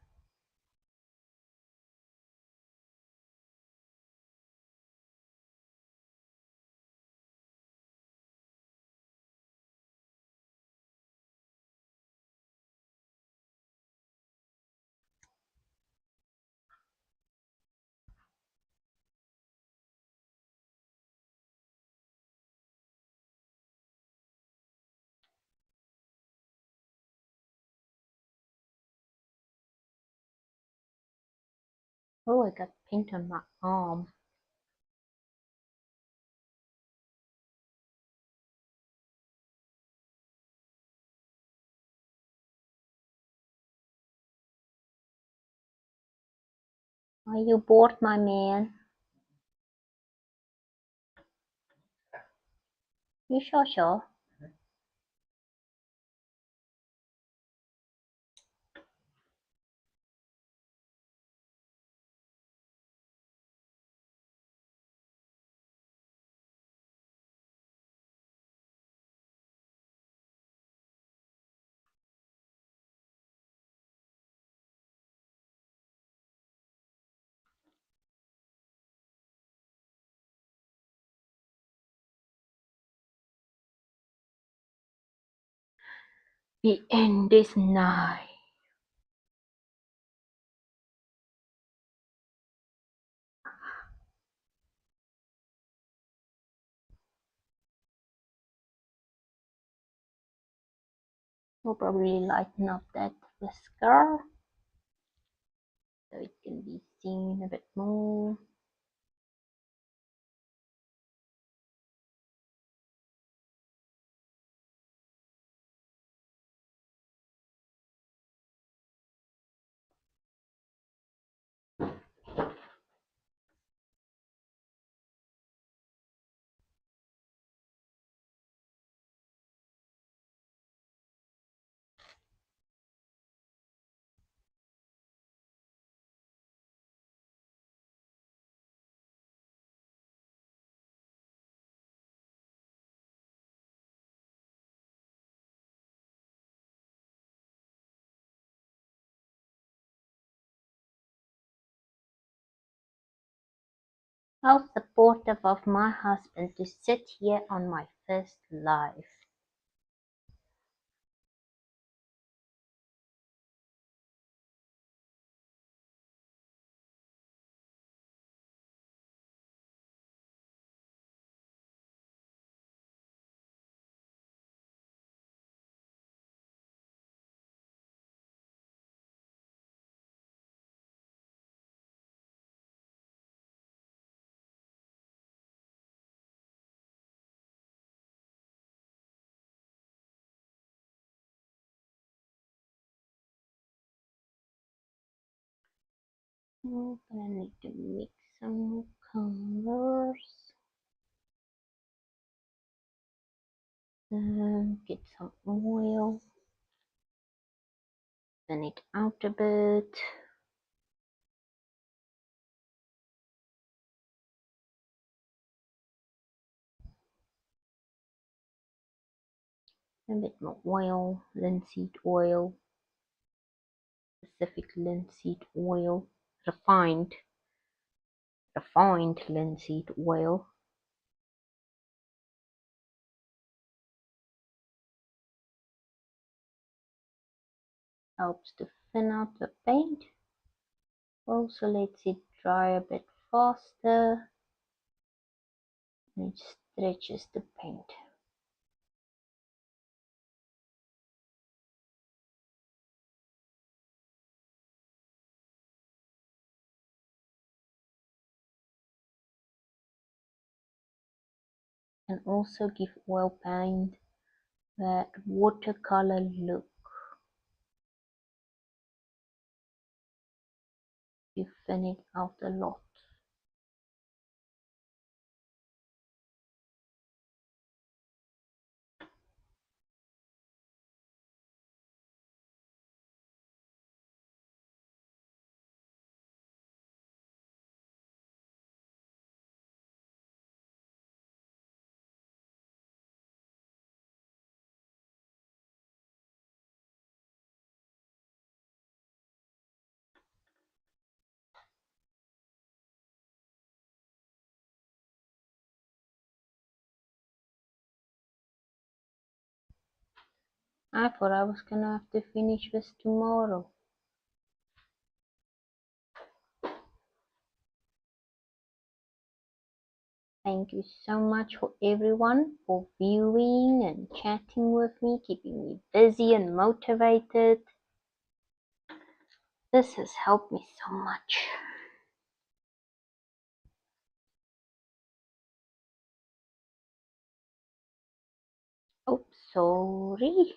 [SPEAKER 1] Oh, I got paint on my arm. Are you bored, my man? You sure? The end is nigh. We'll probably lighten up that whisker so it can be seen a bit more. How supportive of my husband to sit here on my first live. I'm gonna need to mix some colors and get some oil. Thin it out a bit. A bit more oil, linseed oil, specific linseed oil, refined linseed oil. Helps to thin out the paint. Also lets it dry a bit faster and it stretches the paint. And also give oil paint that watercolor look. You thin it out a lot. I thought I was gonna have to finish this tomorrow. Thank you so much for everyone for viewing and chatting with me, keeping me busy and motivated. This has helped me so much. Oh, sorry.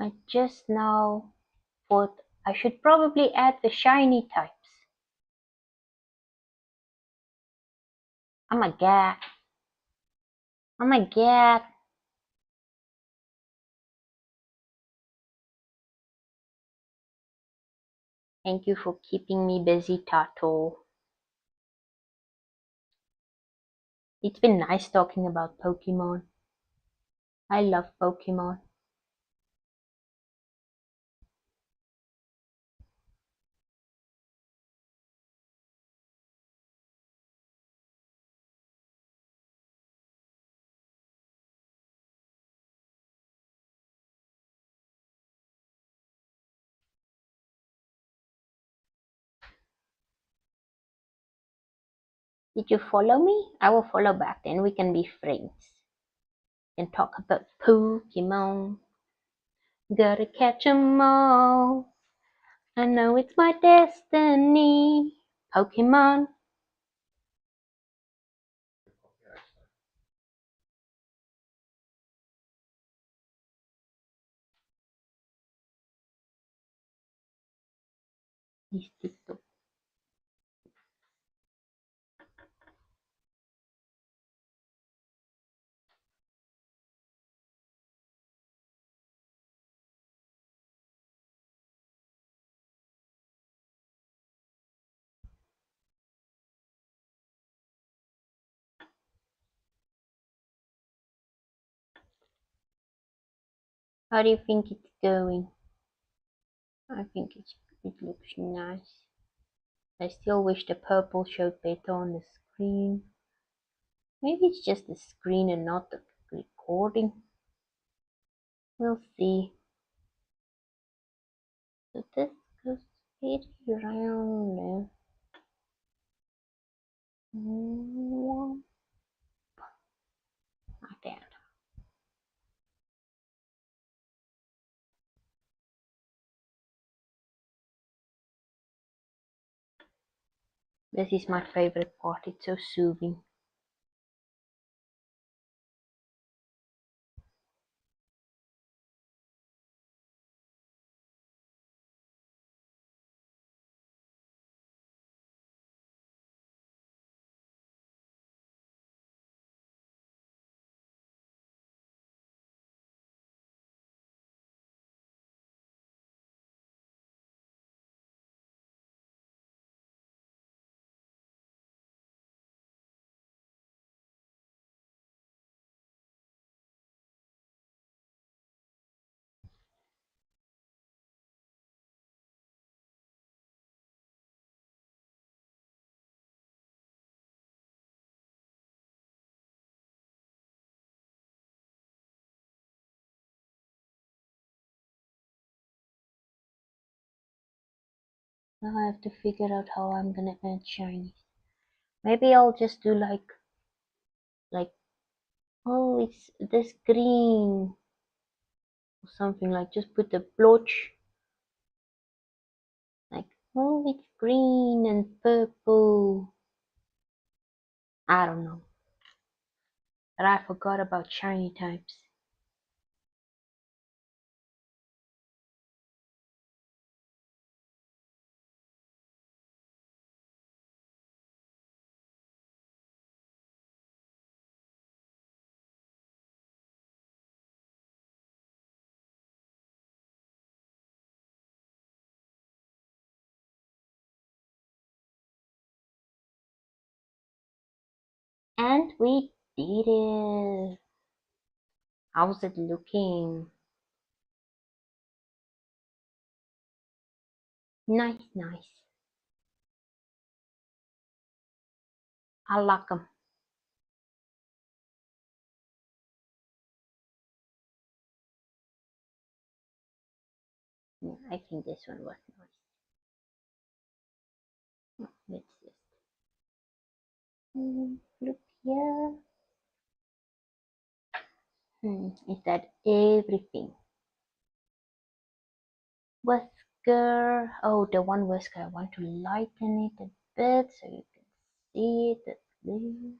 [SPEAKER 1] I just now thought I should probably add the shiny types. Oh my god. Oh my god. Thank you for keeping me busy, Tato. It's been nice talking about Pokemon. I love Pokemon. Did you follow me? I will follow back, then we can be friends and talk about Pokemon. Gotta catch 'em all. I know it's my destiny. Pokemon. TikTok. How do you think it's going? I think it looks nice. I still wish the purple showed better on the screen. Maybe it's just the screen and not the recording. We'll see. So this goes pretty around there. Like that. This is my favorite part. It's so soothing. Now I have to figure out how I'm gonna add shinies. Maybe I'll just do like oh it's this green or something, like just put the blotch like oh it's green and purple. I don't know. But I forgot about shiny types. And we did it. How's it looking? Nice, nice. I like them. Yeah, I think this one was nice. Let's just look here. Is that everything? Whisker. Oh, the one whisker. I want to lighten it a bit so you can see it at least.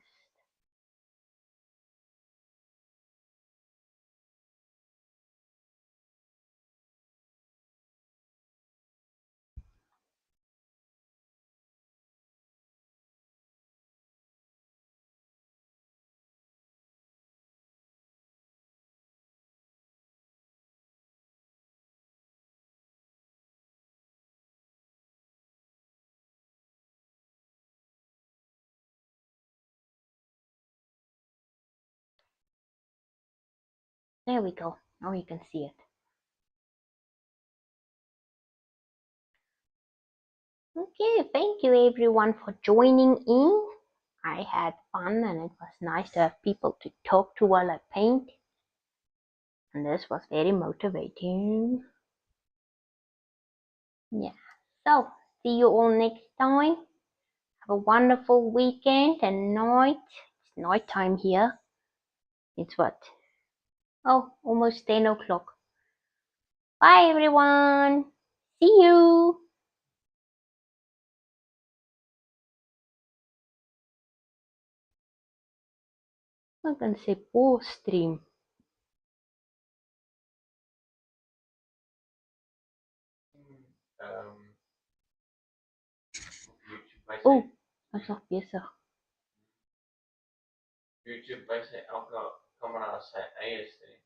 [SPEAKER 1] There we go. Now you can see it. Okay, thank you everyone for joining in. I had fun and it was nice to have people to talk to while I paint. And this was very motivating. Yeah. So, see you all next time. Have a wonderful weekend and night. It's night time here. It's what? Oh, almost 10 o'clock. Bye everyone. See you. I'm gonna say pause stream.
[SPEAKER 2] YouTube by
[SPEAKER 1] Oh, ik nog bezig.
[SPEAKER 2] YouTube by elke camera zijn eigen stream.